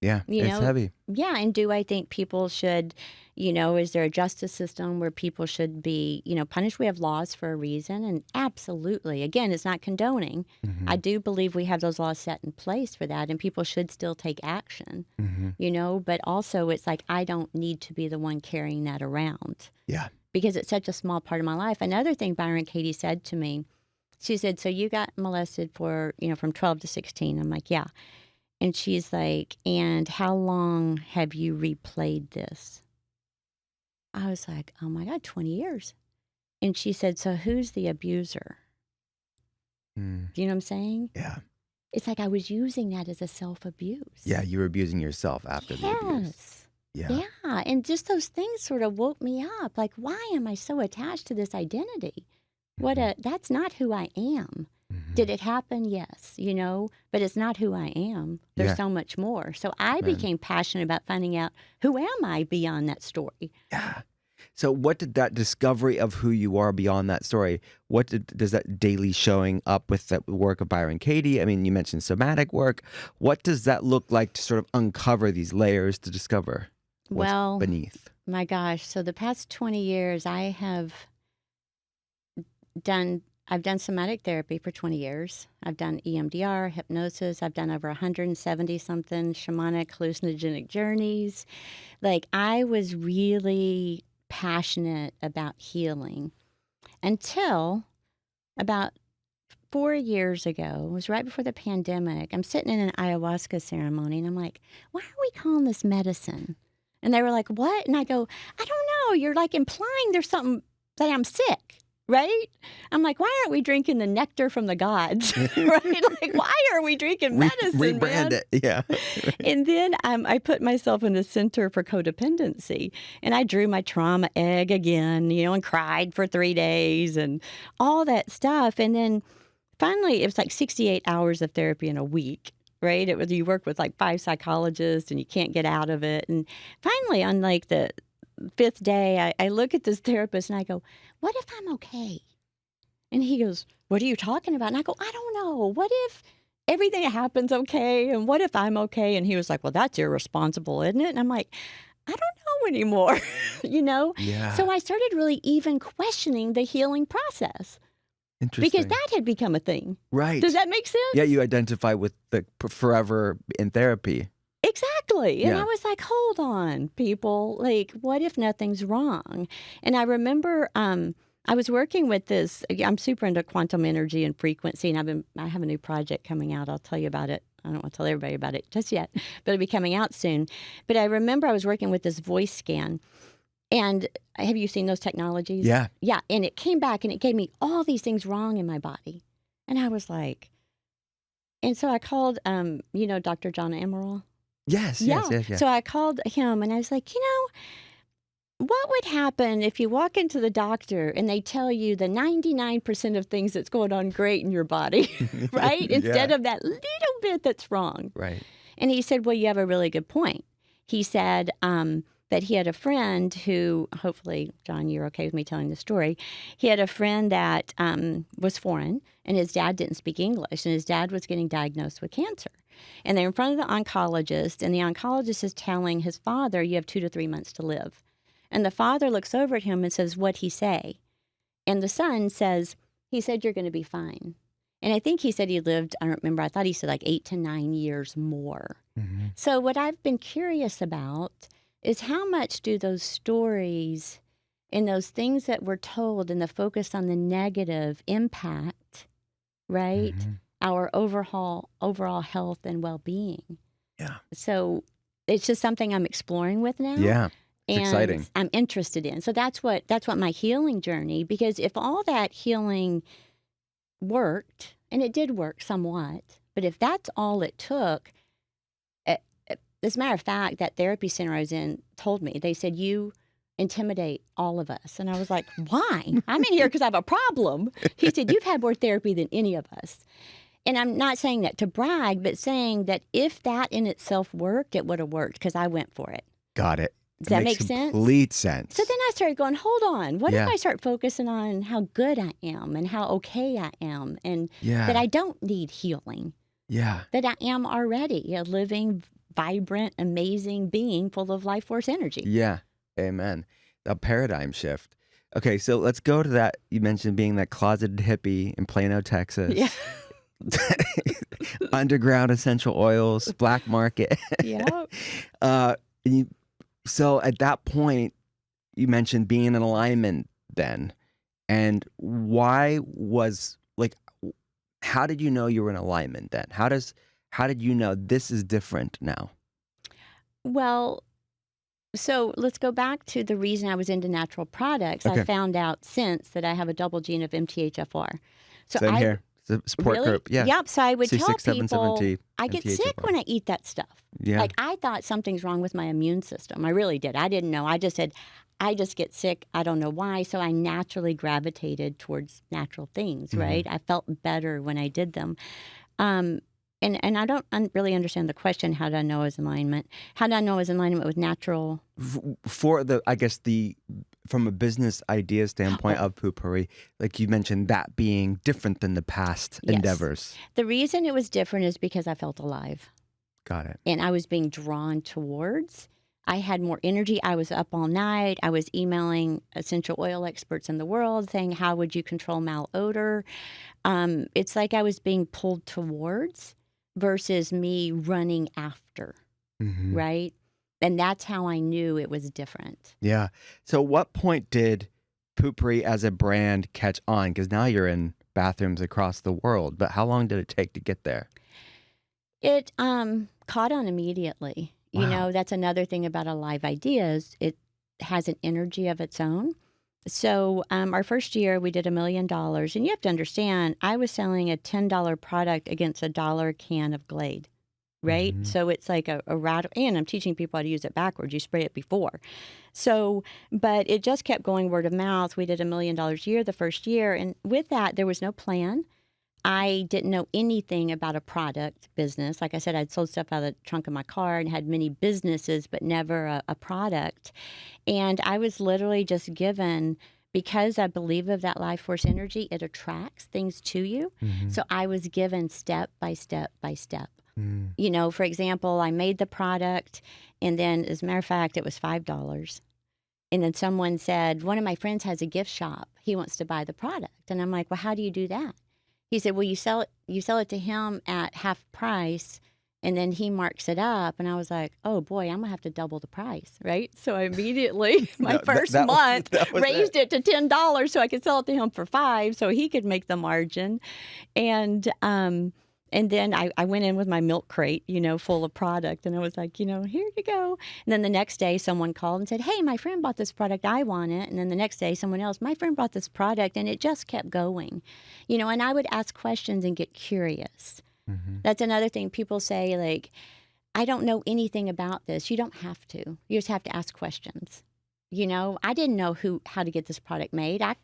Speaker 1: Yeah, it's heavy.
Speaker 2: Yeah, and do I think people should, is there a justice system where people should be, punished? We have laws for a reason, and absolutely. Again, it's not condoning. I do believe we have those laws set in place for that, and people should still take action, but also it's like I don't need to be the one carrying that around.
Speaker 1: Yeah.
Speaker 2: Because it's such a small part of my life. Another thing Byron Katie said to me, she said, so you got molested for, from 12 to 16. I'm like, yeah. And she's like, and how long have you replayed this? I was like, oh my God, 20 years. And she said, so who's the abuser? Do you know what I'm saying?
Speaker 1: Yeah.
Speaker 2: It's like I was using that as a self-abuse.
Speaker 1: Yeah, you were abusing yourself after the abuse.
Speaker 2: Yeah. And just those things sort of woke me up. Like, why am I so attached to this identity? That's not who I am. Did it happen? Yes, but it's not who I am. There's so much more. So I became passionate about finding out, who am I beyond that story?
Speaker 1: Yeah. So what did that discovery of who you are beyond that story, does that daily showing up with that work of Byron Katie? I mean, you mentioned somatic work. What does that look like to sort of uncover these layers to discover what's beneath?
Speaker 2: My gosh. So the past 20 years, I've done somatic therapy for 20 years. I've done EMDR, hypnosis. I've done over 170-something shamanic hallucinogenic journeys. Like, I was really passionate about healing until about 4 years ago. It was right before the pandemic. I'm sitting in an ayahuasca ceremony, and I'm like, why are we calling this medicine? And they were like, what? And I go, I don't know. You're like implying there's something that I'm sick. Right? I'm like, why aren't we drinking the nectar from the gods? Right? Like, why are we drinking medicine,
Speaker 1: Rebrand it. Yeah.
Speaker 2: And then I put myself in the center for codependency. And I drew my trauma egg again, and cried for 3 days and all that stuff. And then finally, it was like 68 hours of therapy in a week. Right? It was, you work with like 5 psychologists and you can't get out of it. And finally, on like the 5th day, I look at this therapist and I go, what if I'm okay? And he goes, what are you talking about? And I go, I don't know. What if everything happens okay? And what if I'm okay? And he was like, well, that's irresponsible, isn't it? And I'm like, I don't know anymore, you know?
Speaker 1: Yeah.
Speaker 2: So I started really even questioning the healing process
Speaker 1: Interesting.
Speaker 2: because that had become a thing.
Speaker 1: Right.
Speaker 2: Does that make sense?
Speaker 1: Yeah, you identify with the forever in therapy.
Speaker 2: Exactly. And
Speaker 1: Yeah.
Speaker 2: I was like, hold on, people. Like, what if nothing's wrong? And I remember I was working with this. I'm super into quantum energy and frequency, and I have a new project coming out. I'll tell you about it. I don't want to tell everybody about it just yet, but it'll be coming out soon. But I remember I was working with this voice scan. And have you seen those technologies?
Speaker 1: Yeah.
Speaker 2: Yeah. And it came back and it gave me all these things wrong in my body. And I was like, and so I called, Dr. John Amaral.
Speaker 1: Yes.
Speaker 2: Yeah.
Speaker 1: Yes.
Speaker 2: So I called him and I was like, what would happen if you walk into the doctor and they tell you the 99% of things that's going on great in your body, right? Instead of that little bit that's wrong.
Speaker 1: Right.
Speaker 2: And he said, well, you have a really good point. He said that he had a friend who, hopefully, John, you're okay with me telling the story. He had a friend that was foreign and his dad didn't speak English and his dad was getting diagnosed with cancer. And they're in front of the oncologist and the oncologist is telling his father, you have 2 to 3 months to live. And the father looks over at him and says, what'd he say? And the son says, he said, you're going to be fine. And I think he said he lived, I don't remember, I thought he said like 8 to 9 years more.
Speaker 1: Mm-hmm.
Speaker 2: So what I've been curious about is how much do those stories and those things that we're told and the focus on the negative impact, right,
Speaker 1: Mm-hmm.
Speaker 2: our overall health and well-being.
Speaker 1: Yeah.
Speaker 2: So it's just something I'm exploring with now.
Speaker 1: Yeah. It's
Speaker 2: and
Speaker 1: exciting.
Speaker 2: I'm interested in. So that's what my healing journey, because if all that healing worked, and it did work somewhat, but if that's all it took, as a matter of fact, that therapy center I was in told me, they said, you intimidate all of us. And I was like, why? I'm in here because I have a problem. He said, you've had more therapy than any of us. And I'm not saying that to brag, but saying that if that in itself worked, it would have worked because I went for it.
Speaker 1: Got it.
Speaker 2: Does that make
Speaker 1: makes
Speaker 2: sense?
Speaker 1: Complete sense.
Speaker 2: So then I started going, hold on. What
Speaker 1: Yeah.
Speaker 2: if I start focusing on how good I am and how okay I am and
Speaker 1: Yeah.
Speaker 2: that I don't need healing,
Speaker 1: Yeah.
Speaker 2: that I am already a living, vibrant, amazing being full of life force energy.
Speaker 1: Yeah. Amen. A paradigm shift. Okay, so let's go to that. You mentioned being that closeted hippie in Plano, Texas.
Speaker 2: Yeah.
Speaker 1: Underground essential oils, black market.
Speaker 2: Yeah.
Speaker 1: So at that point, you mentioned being in alignment then. And why was, like, how did you know you were in alignment then? How did you know this is different now?
Speaker 2: Well, so let's go back to the reason I was into natural products.
Speaker 1: Okay.
Speaker 2: I found out since that I have a double gene of MTHFR. So
Speaker 1: Same here. It's a support
Speaker 2: really?
Speaker 1: group. Yeah.
Speaker 2: Yep. So I would tell people,
Speaker 1: C677T,
Speaker 2: I get sick
Speaker 1: MTHFR.
Speaker 2: when I eat that stuff.
Speaker 1: Yeah.
Speaker 2: Like I thought something's wrong with my immune system. I really did. I didn't know. I just said, I just get sick. I don't know why. So I naturally gravitated towards natural things, right? I felt better when I did them. And I don't really understand the question, how did I know I was in alignment? How did I know I was in alignment with natural?
Speaker 1: For the, I guess from a business idea standpoint of Poo Pourri, like you mentioned, that being different than the past
Speaker 2: Yes.
Speaker 1: endeavors.
Speaker 2: The reason it was different is because I felt alive.
Speaker 1: Got it.
Speaker 2: And I was being drawn towards. I had more energy. I was up all night. I was emailing essential oil experts in the world saying, how would you control malodor? It's like I was being pulled towards versus me running after, right? And that's how I knew it was different.
Speaker 1: Yeah. So what point did Poo Pourri as a brand catch on? Because now you're in bathrooms across the world, but how long did it take to get there?
Speaker 2: It caught on immediately. You
Speaker 1: Wow.
Speaker 2: know, that's another thing about Alive Ideas. It has an energy of its own. So our first year, we did $1 million. And you have to understand, I was selling a $10 product against a $1 can of Glade, right? So it's like a radical, and I'm teaching people how to use it backwards. You spray it before. So, but it just kept going word of mouth. We did $1 million a year the first year. And with that, there was no plan. I didn't know anything about a product business. Like I said, I'd sold stuff out of the trunk of my car and had many businesses, but never a product. And I was literally just given, because I believe of that life force energy, it attracts things to you. So I was given step by step by step
Speaker 1: Mm.
Speaker 2: You know, for example, I made the product, and then, as a matter of fact, it was $5. And then someone said, one of my friends has a gift shop. He wants to buy the product. And I'm like, well, how do you do that? He said, well, you sell it to him at half price, and then he marks it up. And I was like, oh boy, I'm gonna have to double the price, right? So I immediately, my first month, raised it to $10 so I could sell it to him for $5 so he could make the margin. And then I went in with my milk crate, you know, full of product. And I was like, you know, here you go. And then the next day someone called and said, hey, my friend bought this product. I want it. And then the next day someone else, my friend bought this product. And it just kept going, you know, and I would ask questions and get curious.
Speaker 1: Mm-hmm.
Speaker 2: That's another thing. People say, like, I don't know anything about this. You don't have to. You just have to ask questions. You know, I didn't know how to get this product made. I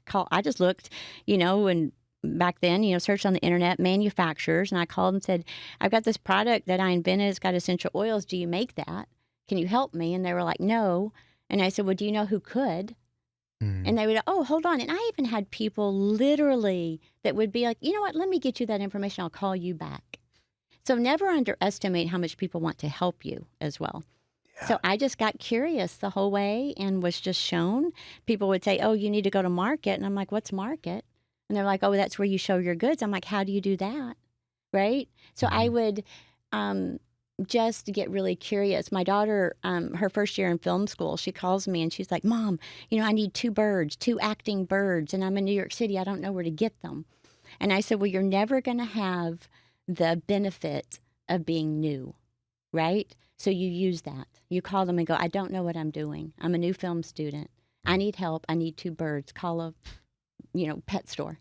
Speaker 2: just looked, you know, and back then, you know, searched on the internet, manufacturers, and I called and said, I've got this product that I invented. It's got essential oils. Do you make that? Can you help me? And they were like, no. And I said, well, do you know who could? And they would, oh, hold on. And I even had people literally that would be like, you know what, let me get you that information. I'll call you back. So never underestimate how much people want to help you as well. Yeah. So I just got curious the whole way and was just shown. People would say, oh, you need to go to market. And I'm like, what's market? And they're like, oh, that's where you show your goods. I'm like, how do you do that? Right? So I would just get really curious. My daughter, her first year in film school, she calls me and she's like, Mom, you know, I need 2 acting birds, and I'm in New York City. I don't know where to get them. And I said, well, you're never going to have the benefit of being new, right? So you use that. You call them and go, I don't know what I'm doing. I'm a new film student. I need help. I need 2 birds. Call a pet store.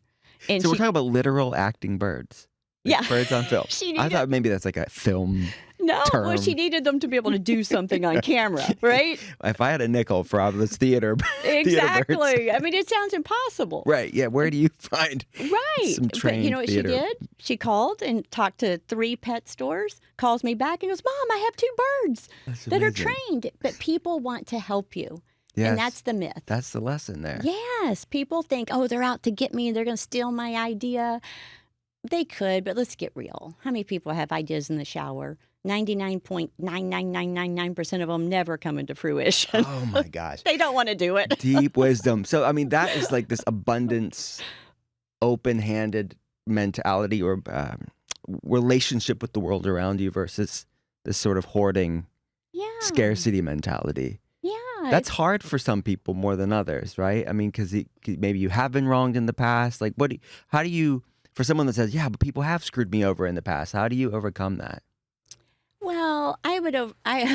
Speaker 2: And
Speaker 1: so we're talking about literal acting birds. Like
Speaker 2: yeah.
Speaker 1: Birds on film. I thought maybe that's like a film term.
Speaker 2: Well, she needed them to be able to do something on camera, right?
Speaker 1: If I had a nickel for this theater.
Speaker 2: Exactly.
Speaker 1: Theater
Speaker 2: I mean, it sounds impossible.
Speaker 1: Right. Yeah. Where do you find some trained
Speaker 2: But you know what
Speaker 1: theater?
Speaker 2: she did? She called and talked to 3 pet stores, calls me back and goes, Mom, I have 2 birds that are trained. But people want to help you.
Speaker 1: Yes.
Speaker 2: And that's the myth.
Speaker 1: That's the lesson there.
Speaker 2: Yes. People think, oh, they're out to get me. They're going to steal my idea. They could, but let's get real. How many people have ideas in the shower? 99.99999% of them never come into fruition.
Speaker 1: Oh, my gosh.
Speaker 2: They don't want to do it.
Speaker 1: Deep wisdom. So, I mean, that is like this abundance, open-handed mentality or relationship with the world around you versus this sort of hoarding, scarcity mentality.
Speaker 2: Yeah.
Speaker 1: That's hard for some people more than others, right? I mean, because maybe you have been wronged in the past. Like, how do you, for someone that says, yeah, but people have screwed me over in the past, how do you overcome that?
Speaker 2: Well, I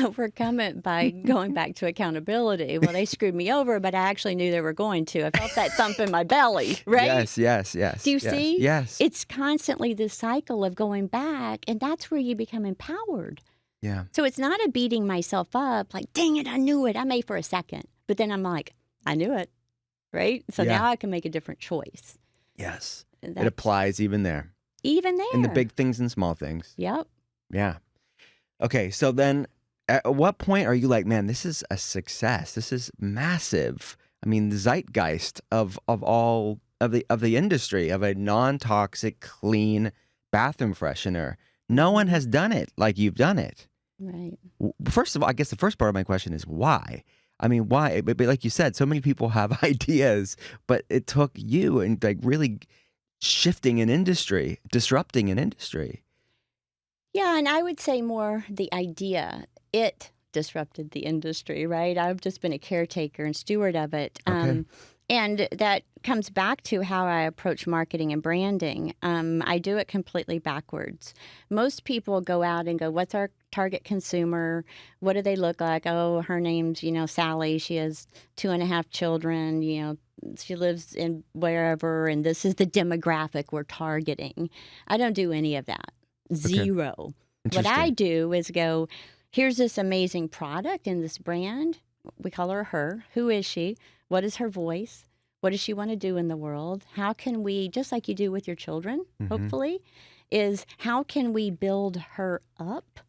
Speaker 2: overcome it by going back to accountability. Well, they screwed me over, but I actually knew they were going to. I felt that thump in my belly, right?
Speaker 1: Yes.
Speaker 2: Do you see?
Speaker 1: Yes.
Speaker 2: It's constantly this cycle of going back, and that's where you become empowered.
Speaker 1: Yeah.
Speaker 2: So it's not a beating myself up like, dang it, I knew it. I may for a second. But then I'm like, I knew it, right? So now I can make a different choice.
Speaker 1: Yes. It applies even there.
Speaker 2: Even there.
Speaker 1: In the big things and small things.
Speaker 2: Yep.
Speaker 1: Yeah. Okay, so then at what point are you like, man, this is a success. This is massive. I mean, the zeitgeist of all of the industry of a non-toxic, clean bathroom freshener. No one has done it like you've done it.
Speaker 2: Right.
Speaker 1: First of all, I guess the first part of my question is why? I mean, why? But like you said, so many people have ideas, but it took you and like really shifting an industry, disrupting an industry.
Speaker 2: Yeah, and I would say more the idea. It disrupted the industry, right? I've just been a caretaker and steward of it.
Speaker 1: Okay.
Speaker 2: And that comes back to how I approach marketing and branding. I do it completely backwards. Most people go out and go, what's our target consumer? What do they look like? Oh, her name's, Sally. She has 2.5 children, she lives in wherever, and this is the demographic we're targeting. I don't do any of that. Zero. What I do is go, here's this amazing product in this brand. We call her. Who is she? What is her voice? What does she want to do in the world? How can we, just like you do with your children, hopefully, is how can we build her up?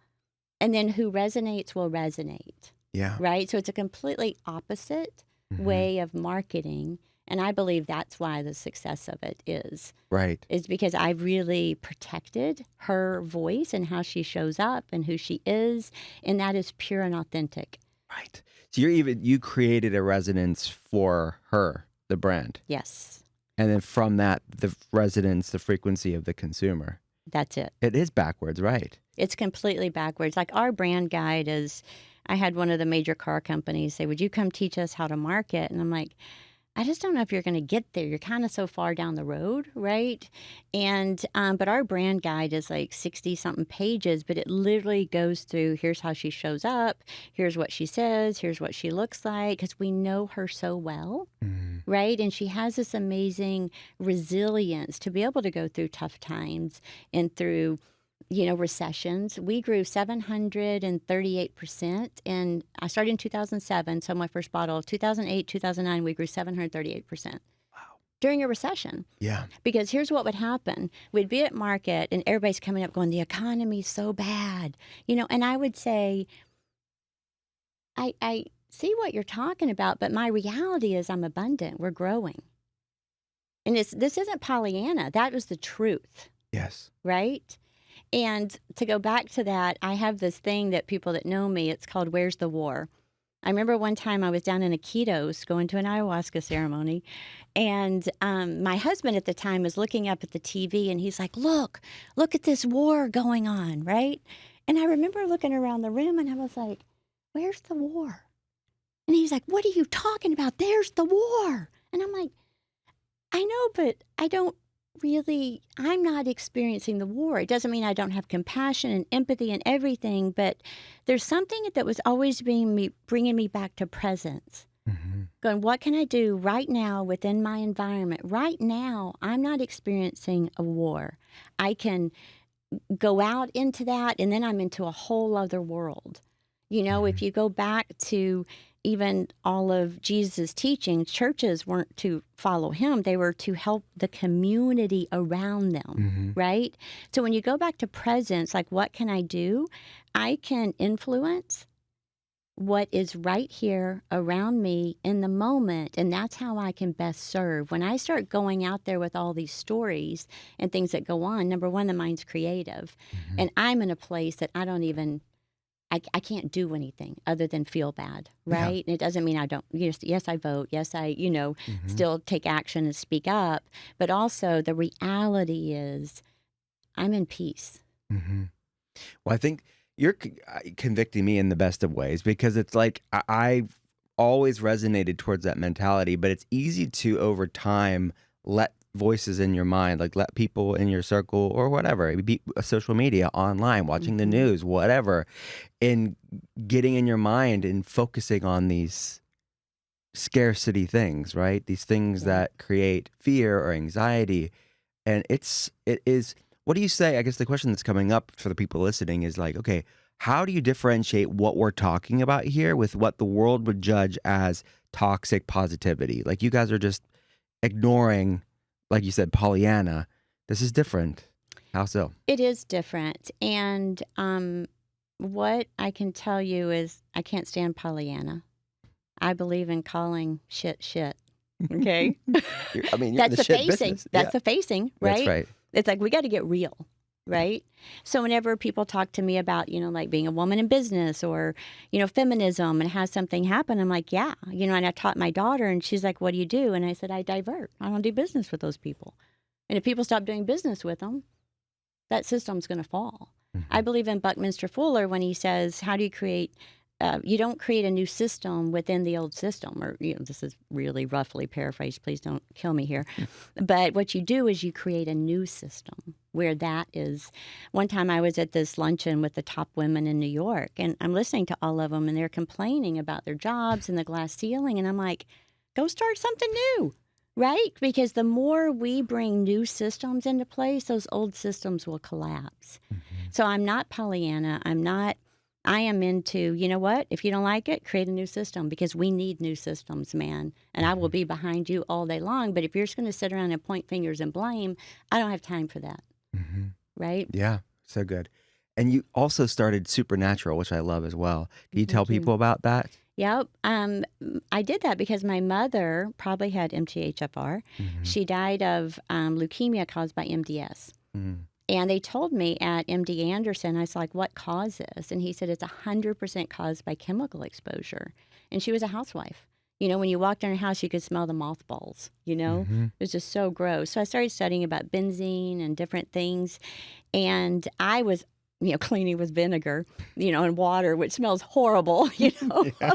Speaker 2: And then who resonates will resonate.
Speaker 1: Yeah.
Speaker 2: Right? So it's a completely opposite way of marketing. And I believe that's why the success of it
Speaker 1: Right.
Speaker 2: is because I've really protected her voice and how she shows up and who she is. And that is pure and authentic.
Speaker 1: Right. So you created a resonance for her, the brand.
Speaker 2: Yes.
Speaker 1: And then from that, the resonance, the frequency of the consumer.
Speaker 2: That's it.
Speaker 1: It is backwards, right?
Speaker 2: It's completely backwards. Like our brand guide I had one of the major car companies say, would you come teach us how to market? And I'm like, I just don't know if you're going to get there. You're kind of so far down the road, right? And but our brand guide is like 60 something pages, but it literally goes through, here's how she shows up, here's what she says, here's what she looks like, because we know her so well, right? And she has this amazing resilience to be able to go through tough times and through recessions. We grew 738%. And I started in 2007. So my first bottle, 2008, 2009, we grew 738%.
Speaker 1: Wow.
Speaker 2: During a recession.
Speaker 1: Yeah.
Speaker 2: Because here's what would happen. We'd be at market and everybody's coming up going, the economy's so bad. And I would say, I see what you're talking about, but my reality is I'm abundant. We're growing. And this isn't Pollyanna. That was the truth.
Speaker 1: Yes.
Speaker 2: Right? And to go back to that, I have this thing that people that know me, it's called Where's the War? I remember one time I was down in Iquitos going to an ayahuasca ceremony, and my husband at the time was looking up at the TV, and he's like, look at this war going on, right? And I remember looking around the room, and I was like, where's the war? And he's like, what are you talking about? There's the war. And I'm like, I know, but I'm not experiencing the war. It doesn't mean I don't have compassion and empathy and everything, but there's something that was always bringing me back to presence. Going, what can I do right now within my environment? Right now, I'm not experiencing a war. I can go out into that, and then I'm into a whole other world. If you go back to even all of Jesus' teaching, churches weren't to follow him. They were to help the community around them, right? So when you go back to presence, like what can I do? I can influence what is right here around me in the moment, and that's how I can best serve. When I start going out there with all these stories and things that go on, number one, the mind's creative. And I'm in a place that I can't do anything other than feel bad, right? Yeah. And it doesn't mean I don't, yes, I vote. Yes, I, still take action and speak up. But also the reality is I'm in peace.
Speaker 1: Well, I think you're convicting me in the best of ways, because it's like I've always resonated towards that mentality, but it's easy to, over time, let voices in your mind, like let people in your circle or whatever, it be social media, online, watching the news, whatever, and getting in your mind and focusing on these scarcity things, right? These things that create fear or anxiety. And it is, what do you say? I guess the question that's coming up for the people listening is like, okay, how do you differentiate what we're talking about here with what the world would judge as toxic positivity? Like, you guys are just ignoring, like you said, Pollyanna. This is different. How so? It
Speaker 2: is different. And what I can tell you is I can't stand Pollyanna. I believe in calling shit. Okay?
Speaker 1: I mean,
Speaker 2: that's
Speaker 1: the
Speaker 2: facing.
Speaker 1: Business.
Speaker 2: That's the facing, right?
Speaker 1: That's right.
Speaker 2: It's like we got to get real, right? So whenever people talk to me about, like being a woman in business or, feminism and has something happen, I'm like, yeah. And I taught my daughter and she's like, what do you do? And I said, I divert. I don't do business with those people. And if people stop doing business with them, that system's going to fall. I believe in Buckminster Fuller when he says, how do you create, you don't create a new system within the old system, or, this is really roughly paraphrased, please don't kill me here. But what you do is you create a new system where that is. One time I was at this luncheon with the top women in New York, and I'm listening to all of them, and they're complaining about their jobs and the glass ceiling, and I'm like, go start something new. Right? Because the more we bring new systems into place, those old systems will collapse. So I'm not Pollyanna. I am into, you know what? If you don't like it, create a new system, because we need new systems, man. And I will be behind you all day long. But if you're just going to sit around and point fingers and blame, I don't have time for that. Right?
Speaker 1: Yeah. So good. And you also started Supernatural, which I love as well. Can you tell
Speaker 2: Thank you.
Speaker 1: people about that?
Speaker 2: Yep. I did that because my mother probably had MTHFR.
Speaker 1: Mm-hmm.
Speaker 2: She died of leukemia caused by MDS.
Speaker 1: Mm-hmm.
Speaker 2: And they told me at MD Anderson, I was like, what caused this? And he said, it's 100% caused by chemical exposure. And she was a housewife. You know, when you walked in her house, you could smell the mothballs, you know?
Speaker 1: Mm-hmm.
Speaker 2: It was just so gross. So I started studying about benzene and different things. And I was, cleaning with vinegar, and water, which smells horrible,
Speaker 1: Yeah.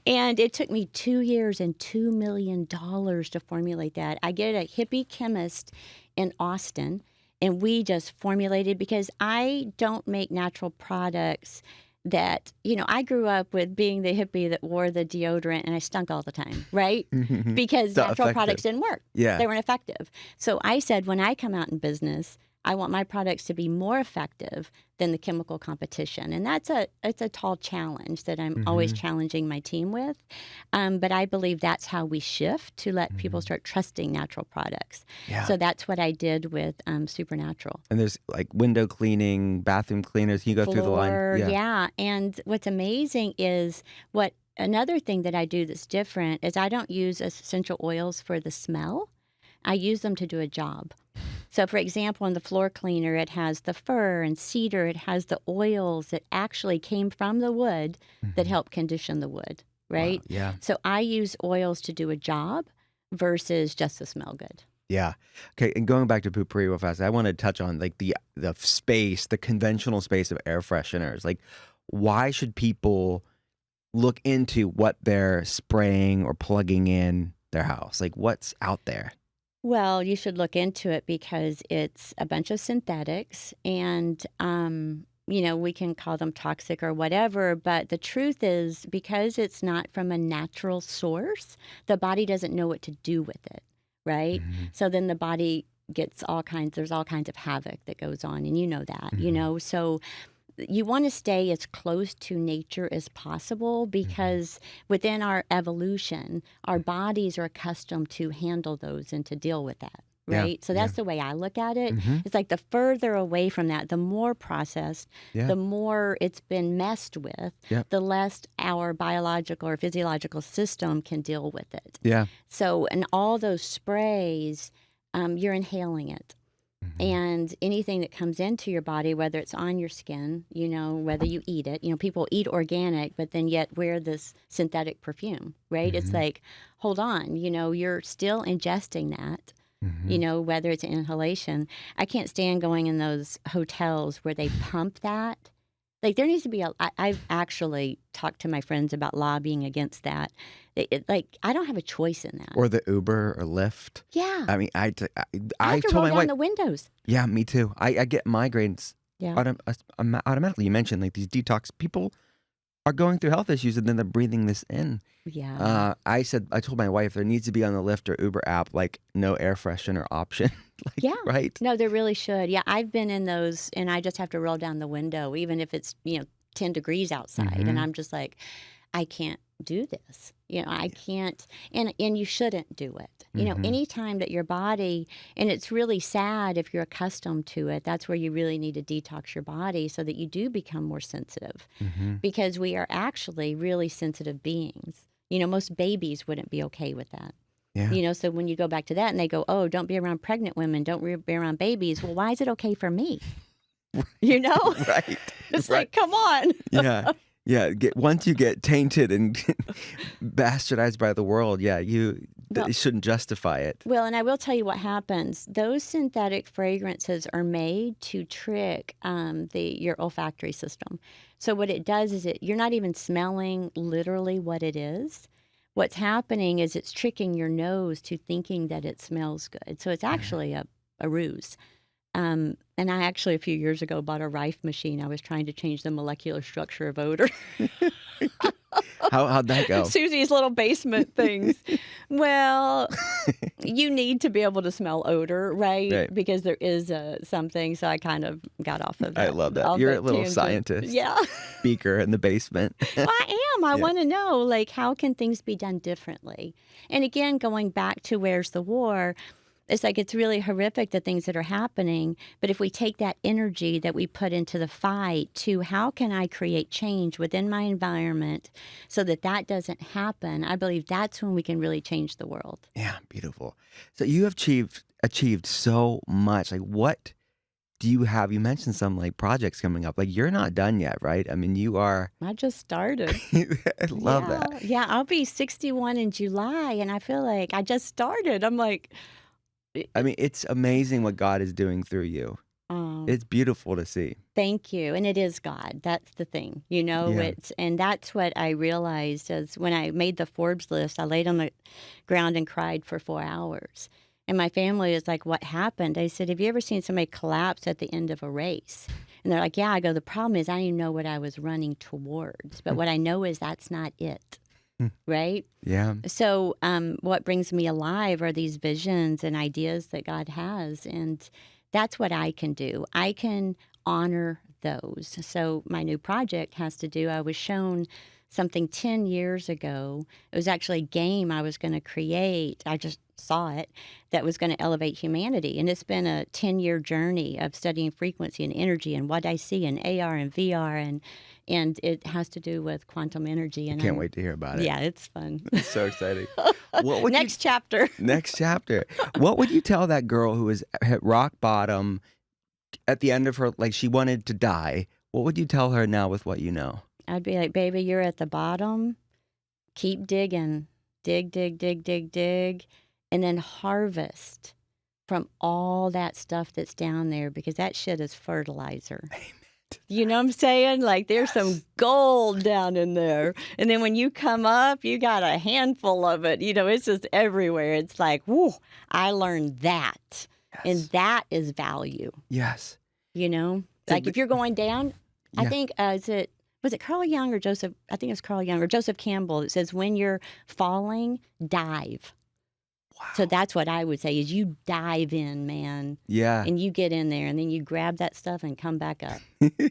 Speaker 2: And it took me 2 years and $2 million to formulate that. I get a hippie chemist in Austin, and we just formulated, because I don't make natural products that, I grew up with being the hippie that wore the deodorant and I stunk all the time, right? Because
Speaker 1: It's not
Speaker 2: natural
Speaker 1: effective.
Speaker 2: products didn't work.
Speaker 1: Yeah.
Speaker 2: They weren't effective. So I said, when I come out in business, I want my products to be more effective than the chemical competition. And it's a tall challenge that I'm always challenging my team with. But I believe that's how we shift to let people start trusting natural products.
Speaker 1: Yeah.
Speaker 2: So that's what I did with Supernatural.
Speaker 1: And there's like window cleaning, bathroom cleaners. Can you go through the line?
Speaker 2: Floor, yeah. And what's amazing is another thing that I do that's different is I don't use essential oils for the smell. I use them to do a job. So, for example, in the floor cleaner, it has the fir and cedar. It has the oils that actually came from the wood that help condition the wood, right?
Speaker 1: Wow. Yeah.
Speaker 2: So I use oils to do a job versus just to smell good.
Speaker 1: Yeah. Okay. And going back to Poo Pourri real fast, I want to touch on like the space, the conventional space of air fresheners. Like, why should people look into what they're spraying or plugging in their house? Like, what's out there?
Speaker 2: Well, you should look into it because it's a bunch of synthetics, and we can call them toxic or whatever, but the truth is, because it's not from a natural source, the body doesn't know what to do with it, right? So then the body gets there's all kinds of havoc that goes on, and you know that, so you want to stay as close to nature as possible, because within our evolution, our bodies are accustomed to handle those and to deal with that, right?
Speaker 1: Yeah.
Speaker 2: So that's the way I look at it. It's like the further away from that, the more processed, the more it's been messed with, the less our biological or physiological system can deal with it.
Speaker 1: Yeah.
Speaker 2: So in all those sprays, you're inhaling it. And anything that comes into your body, whether it's on your skin, whether you eat it, people eat organic, but then yet wear this synthetic perfume, right? It's like, hold on, you're still ingesting that, whether it's inhalation. I can't stand going in those hotels where they pump that. Like, there needs to be I've actually talked to my friends about lobbying against that. I don't have a choice in that.
Speaker 1: Or the Uber or Lyft.
Speaker 2: Yeah.
Speaker 1: I mean, I
Speaker 2: have to
Speaker 1: told
Speaker 2: roll
Speaker 1: my
Speaker 2: down
Speaker 1: wife.
Speaker 2: the windows.
Speaker 1: Yeah, me too. I get migraines
Speaker 2: Yeah.
Speaker 1: automatically. You mentioned like these detox people are going through health issues and then they're breathing this in.
Speaker 2: Yeah.
Speaker 1: I told my wife there needs to be on the Lyft or Uber app like no air freshener option.
Speaker 2: Yeah.
Speaker 1: Right?
Speaker 2: No, there really should. Yeah, I've been in those, and I just have to roll down the window, even if it's 10 degrees outside, and I'm just like, I can't do this. I can't, and you shouldn't do it. Anytime that your body, and it's really sad if you're accustomed to it, that's where you really need to detox your body so that you do become more sensitive, because we are actually really sensitive beings. Most babies wouldn't be okay with that.
Speaker 1: Yeah.
Speaker 2: So when you go back to that and they go, oh, don't be around pregnant women, don't be around babies. Well, why is it okay for me?
Speaker 1: Right.
Speaker 2: It's
Speaker 1: Right.
Speaker 2: like, come on.
Speaker 1: Yeah. Yeah. Once you get tainted and bastardized by the world, it shouldn't justify it.
Speaker 2: Well, and I will tell you what happens. Those synthetic fragrances are made to trick your olfactory system. So what it does is you're not even smelling literally what it is. What's happening is it's tricking your nose to thinking that it smells good. So it's actually a ruse. And I actually, a few years ago, bought a Rife machine. I was trying to change the molecular structure of odor.
Speaker 1: How'd that go?
Speaker 2: Suzy's little basement things. Well, you need to be able to smell odor, right? Because there is something. So I kind of got off of that.
Speaker 1: I love that. You're a little
Speaker 2: tangent.
Speaker 1: scientist.
Speaker 2: Yeah.
Speaker 1: Speaker in the basement.
Speaker 2: Well, I am. I want to know, how can things be done differently? And again, going back to where's the war, It's like it's really horrific, the things that are happening. But if we take that energy that we put into the fight to how can I create change within my environment so that that doesn't happen, I believe that's when we can really change the world.
Speaker 1: Yeah, beautiful. So you have achieved so much. Like, what do you have? You mentioned some like projects coming up. Like, you're not done yet, right? I mean, you are.
Speaker 2: I just started.
Speaker 1: I love
Speaker 2: Yeah.
Speaker 1: that.
Speaker 2: Yeah. I'll be 61 in July, and I feel like I just started. I'm like,
Speaker 1: I mean, it's amazing what God is doing through you.
Speaker 2: oh,
Speaker 1: It's beautiful to see.
Speaker 2: thank you. And it is God. That's the thing.
Speaker 1: Yeah.
Speaker 2: And that's what I realized is when I made the Forbes list, I laid on the ground and cried for 4 hours. And my family is like, what happened? I said, have you ever seen somebody collapse at the end of a race? And they're like, yeah. I go, the problem is I didn't even know what I was running towards. But what I know is that's not it. Right?
Speaker 1: Yeah.
Speaker 2: So what brings me alive are these visions and ideas that God has. And that's what I can do. I can honor those. So my new project has to do, I was shown something 10 years ago. It was actually a game I was going to create. I just saw it that was going to elevate humanity. And it's been a 10-year journey of studying frequency and energy and what I see in AR and VR. And it has to do with quantum energy. And
Speaker 1: Can't wait to hear about it.
Speaker 2: Yeah, it's fun.
Speaker 1: It's so exciting. What would
Speaker 2: Next chapter.
Speaker 1: Next chapter. What would you tell that girl who was at rock bottom at the end of her, like she wanted to die? What would you tell her now with what you know?
Speaker 2: I'd be like, baby, you're at the bottom. Keep digging. Dig, dig, dig, dig, dig. And then harvest from all that stuff that's down there because that shit is fertilizer.
Speaker 1: Amen.
Speaker 2: You know what I'm saying? Like there's some gold down in there. And then when you come up, you got a handful of it. It's just everywhere. It's like, whoo, I learned that.
Speaker 1: Yes.
Speaker 2: And that is value.
Speaker 1: Yes.
Speaker 2: Like if you're going down,
Speaker 1: Yeah.
Speaker 2: I think, was it Carl Jung or Joseph? I think it was Carl Jung or Joseph Campbell. It says, when you're falling, dive.
Speaker 1: Wow.
Speaker 2: So that's what I would say is you dive in, man.
Speaker 1: Yeah.
Speaker 2: And you get in there and then you grab that stuff and come back up.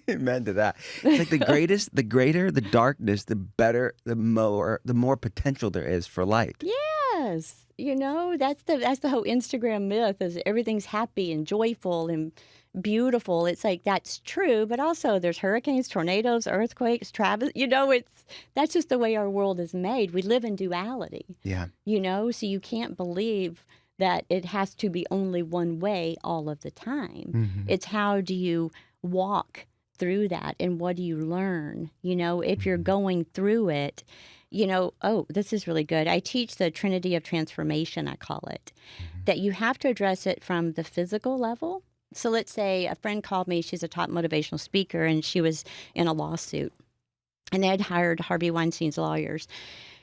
Speaker 1: Amen to that. It's like the greater the darkness, the better, the more potential there is for light.
Speaker 2: Yes. That's the whole Instagram myth is everything's happy and joyful and beautiful. It's like that's true, but also there's hurricanes, tornadoes, earthquakes, that's just the way our world is made. We live in duality.
Speaker 1: Yeah.
Speaker 2: So you can't believe that it has to be only one way all of the time.
Speaker 1: Mm-hmm.
Speaker 2: It's how do you walk through that and what do you learn? If you're going through it, this is really good. I teach the Trinity of Transformation, I call it, that you have to address it from the physical level. So let's say a friend called me, she's a top motivational speaker, and she was in a lawsuit. And they had hired Harvey Weinstein's lawyers.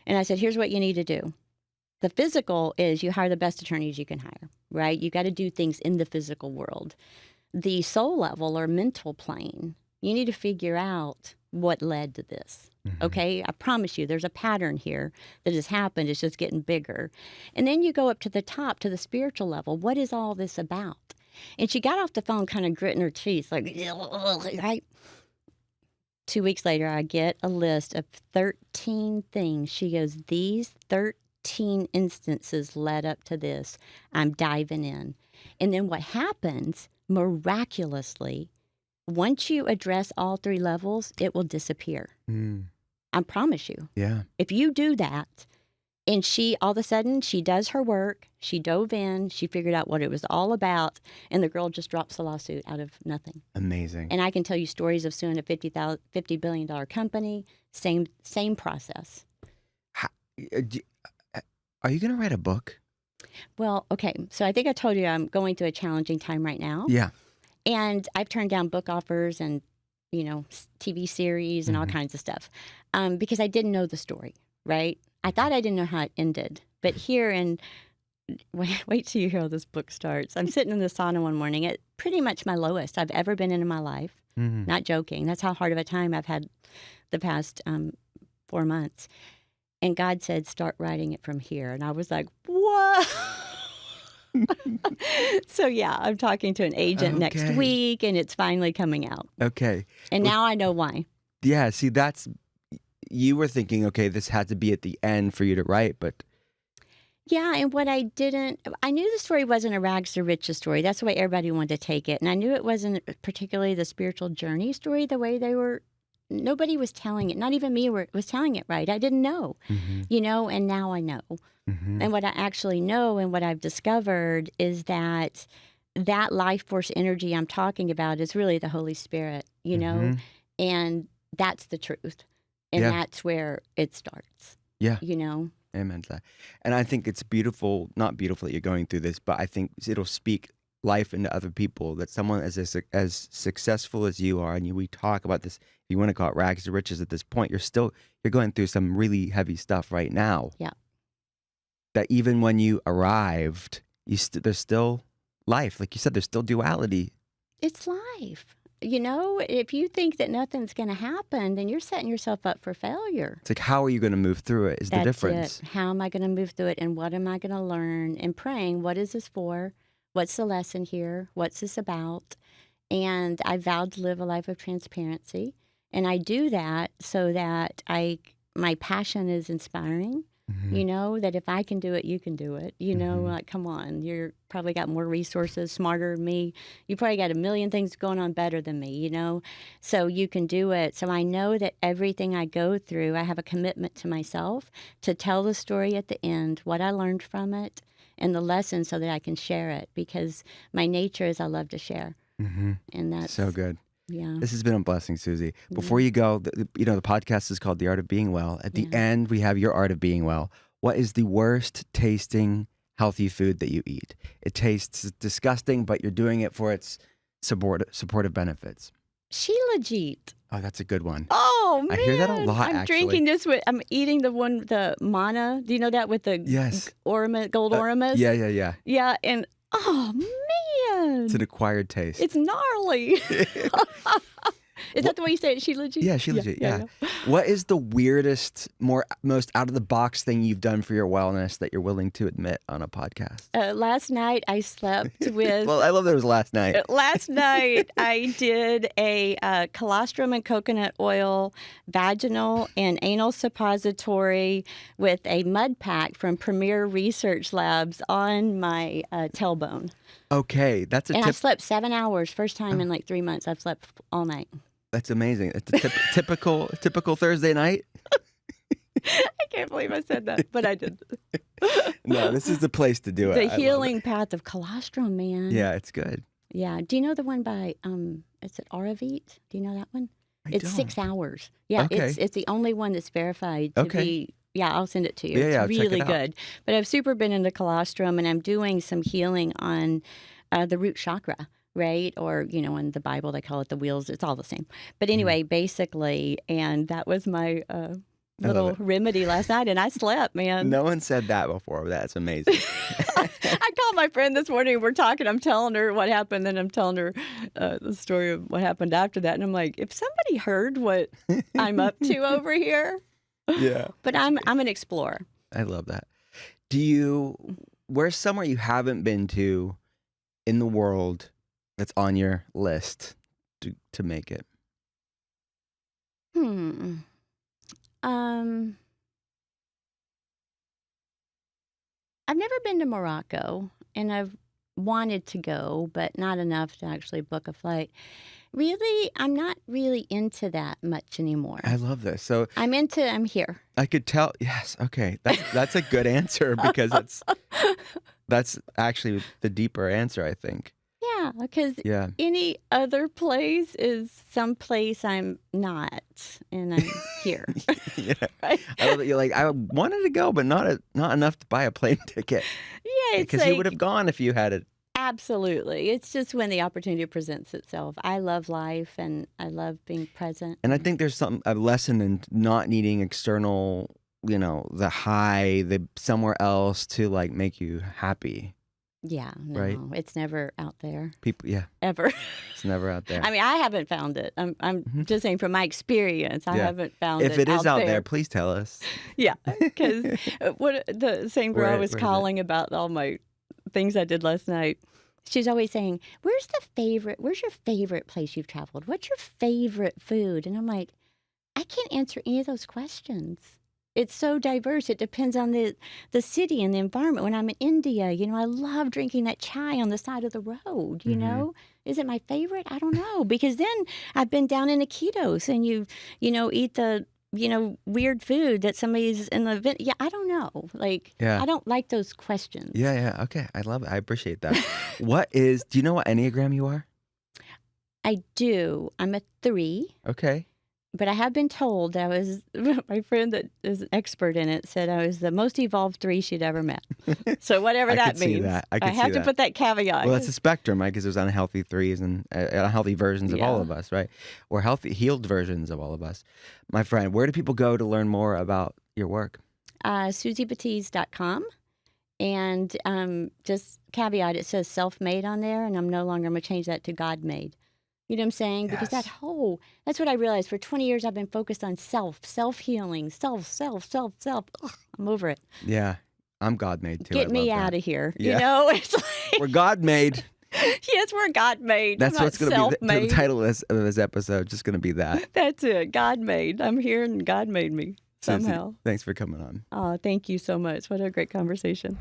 Speaker 2: And I said, here's what you need to do. The physical is you hire the best attorneys you can hire, right? You got to do things in the physical world. The soul level or mental plane, you need to figure out what led to this. Mm-hmm. Okay, I promise you there's a pattern here that has happened. It's just getting bigger. And then you go up to the top, to the spiritual level. What is all this about? And she got off the phone kind of gritting her teeth, like, right? 2 weeks later, I get a list of 13 things. She goes, these 13 instances led up to this. I'm diving in. And then what happens, miraculously, once you address all 3 levels, it will disappear. I promise you.
Speaker 1: Yeah.
Speaker 2: If you do that, and she, all of a sudden, she does her work. She dove in. She figured out what it was all about. And the girl just drops the lawsuit out of nothing.
Speaker 1: Amazing.
Speaker 2: And I can tell you stories of suing a $50 billion company. Same process.
Speaker 1: Are you going to write a book?
Speaker 2: Well, okay. So I think I told you I'm going through a challenging time right now.
Speaker 1: Yeah.
Speaker 2: And I've turned down book offers and, TV series and all kinds of stuff because I didn't know the story, right? I thought I didn't know how it ended. But wait till you hear how this book starts. I'm sitting in the sauna one morning at pretty much my lowest I've ever been in my life. Mm-hmm. Not joking. That's how hard of a time I've had the past 4 months. And God said, start writing it from here. And I was like, what? So, yeah, I'm talking to an agent next week, and it's finally coming out.
Speaker 1: Okay.
Speaker 2: And now I know why.
Speaker 1: Yeah, see, you were thinking, okay, this had to be at the end for you to write, but...
Speaker 2: Yeah, and what I knew the story wasn't a rags to riches story. That's the way everybody wanted to take it. And I knew it wasn't particularly the spiritual journey story, the way nobody was telling it. Not even me was telling it right. I didn't know, and now I know. And what I actually know and what I've discovered is that life force energy I'm talking about is really the Holy Spirit, and that's the truth. And that's where it starts.
Speaker 1: Yeah.
Speaker 2: Amen
Speaker 1: to that. And I think it's beautiful, not beautiful that you're going through this, but I think it'll speak life into other people, that someone as successful as you are, and we talk about this, if you want to call it rags to riches at this point, you're going through some really heavy stuff right now.
Speaker 2: Yeah.
Speaker 1: That even when you arrived, there's still life. Like you said, there's still duality.
Speaker 2: It's life. If you think that nothing's going to happen, then you're setting yourself up for failure.
Speaker 1: It's like, how are you going to move through it is the difference.
Speaker 2: That's it. How am I going to move through it, and what am I going to learn? And praying, what is this for? What's the lesson here? What's this about? And I vowed to live a life of transparency. And I do that so that my passion is inspiring. That if I can do it, you can do it. Like, come on, you're probably got more resources, smarter than me. You probably got a million things going on better than me, so you can do it. So I know that everything I go through, I have a commitment to myself to tell the story at the end, what I learned from it, and the lesson so that I can share it, because my nature is I love to share. And that's
Speaker 1: so good.
Speaker 2: Yeah.
Speaker 1: This has been a blessing, Suzy. Before you go, the podcast is called The Art of Being Well. At the end, we have your Art of Being Well. What is the worst tasting healthy food that you eat? It tastes disgusting, but you're doing it for its supportive benefits.
Speaker 2: Shilajit.
Speaker 1: Oh, that's a good one.
Speaker 2: Oh, man.
Speaker 1: I hear that a lot,
Speaker 2: I'm drinking this I'm eating the mana. Do you know that with the gold ormus?
Speaker 1: Yeah.
Speaker 2: Yeah, and oh, man.
Speaker 1: It's an acquired taste.
Speaker 2: It's gnarly. Is that the way you say it? Shilajit?
Speaker 1: Yeah, Shilajit, yeah. What is the weirdest, most out-of-the-box thing you've done for your wellness that you're willing to admit on a podcast?
Speaker 2: Last night, I slept with...
Speaker 1: Well, I love that it was last night.
Speaker 2: Last night, I did a colostrum and coconut oil vaginal and anal suppository with a mud pack from Premier Research Labs on my tailbone.
Speaker 1: Okay, that's a
Speaker 2: And I slept 7 hours. First time in like 3 months, I've slept all night.
Speaker 1: That's amazing. It's a typical Thursday night.
Speaker 2: I can't believe I said that, but I did.
Speaker 1: No, this is the place to do it.
Speaker 2: The healing path of colostrum, man.
Speaker 1: Yeah, it's good.
Speaker 2: Yeah. Do you know the one by, is it Auravit? Do you know that one? It's
Speaker 1: don't.
Speaker 2: 6 hours. Yeah,
Speaker 1: Okay.
Speaker 2: it's the only one that's verified to be. Yeah, I'll send it to you.
Speaker 1: Yeah,
Speaker 2: it's
Speaker 1: I'll check
Speaker 2: really
Speaker 1: it out.
Speaker 2: good. But I've super been into colostrum, and I'm doing some healing on the root chakra, right? Or, in the Bible, they call it the wheels. It's all the same. But anyway, basically, and that was my little remedy last night, and I slept, man.
Speaker 1: No one said that before. That's amazing.
Speaker 2: I called my friend this morning. We're talking. I'm telling her what happened. Then I'm telling her the story of what happened after that. And I'm like, if somebody heard what I'm up to over here.
Speaker 1: Yeah.
Speaker 2: But I'm an explorer.
Speaker 1: I love that. Where's somewhere you haven't been to in the world that's on your list to make it?
Speaker 2: I've never been to Morocco, and I've wanted to go, but not enough to actually book a flight. Really, I'm not really into that much anymore.
Speaker 1: I love this. So
Speaker 2: I'm here.
Speaker 1: I could tell. Yes. Okay. That's a good answer, because that's actually the deeper answer, I think.
Speaker 2: Yeah, because any other place is some place I'm not, and I'm here.
Speaker 1: Yeah.
Speaker 2: Right?
Speaker 1: I love that you're like, I wanted to go, but not enough to buy a plane ticket.
Speaker 2: Yeah, it's
Speaker 1: because you would have gone if you had it.
Speaker 2: Absolutely. It's just when the opportunity presents itself. I love life, and I love being present.
Speaker 1: And I think there's a lesson in not needing external, the high, somewhere else to like make you happy.
Speaker 2: Yeah, no,
Speaker 1: right?
Speaker 2: It's never out there.
Speaker 1: Ever.
Speaker 2: It's
Speaker 1: never out there.
Speaker 2: I mean, I haven't found it. I'm just saying from my experience, I haven't found it.
Speaker 1: If it is out there, please tell us.
Speaker 2: Yeah, because what the same girl I was calling about all my things I did last night. She's always saying, where's your favorite place you've traveled? What's your favorite food? And I'm like, I can't answer any of those questions. It's so diverse. It depends on the city and the environment. When I'm in India, I love drinking that chai on the side of the road,
Speaker 1: Hmm.
Speaker 2: Is it my favorite? I don't know. Because then I've been down into ketos and eat the, weird food that somebody's in the yeah, I don't know. Like
Speaker 1: Yeah.
Speaker 2: I don't like those questions.
Speaker 1: Yeah, yeah. Okay. I love it. I appreciate that. Do you know what Enneagram you are?
Speaker 2: I do. I'm a 3.
Speaker 1: Okay.
Speaker 2: But I have been told that I was my friend that is an expert in it said I was the most evolved 3 she'd ever met. So whatever
Speaker 1: I
Speaker 2: that
Speaker 1: could see
Speaker 2: means,
Speaker 1: that. I
Speaker 2: I
Speaker 1: could see
Speaker 2: have to
Speaker 1: that.
Speaker 2: put that caveat.
Speaker 1: Well, it's a spectrum, right? Because there's unhealthy threes and unhealthy versions of all
Speaker 2: Yeah.
Speaker 1: of us, right? Or healthy, healed versions of all of us. My friend, where do people go to learn more about your work?
Speaker 2: SuzyBatiz.com. And just caveat, it says self-made on there, and I'm going to change that to God-made. You know what I'm saying? Because
Speaker 1: Yes.
Speaker 2: that's what I realized. For 20 years, I've been focused on self-healing, self. Ugh, I'm over it.
Speaker 1: Yeah. I'm God made too. I
Speaker 2: Get me
Speaker 1: love
Speaker 2: out
Speaker 1: that.
Speaker 2: of here.
Speaker 1: Yeah.
Speaker 2: It's
Speaker 1: We're
Speaker 2: like,
Speaker 1: God made.
Speaker 2: yes, we're God made. I'm
Speaker 1: That's
Speaker 2: not
Speaker 1: what's going to be the
Speaker 2: self-made.
Speaker 1: title of this episode. Just going to be that.
Speaker 2: That's it. God made. I'm here and God made me
Speaker 1: Suzy,
Speaker 2: somehow.
Speaker 1: thanks for coming on.
Speaker 2: Oh, thank you so much. What a great conversation.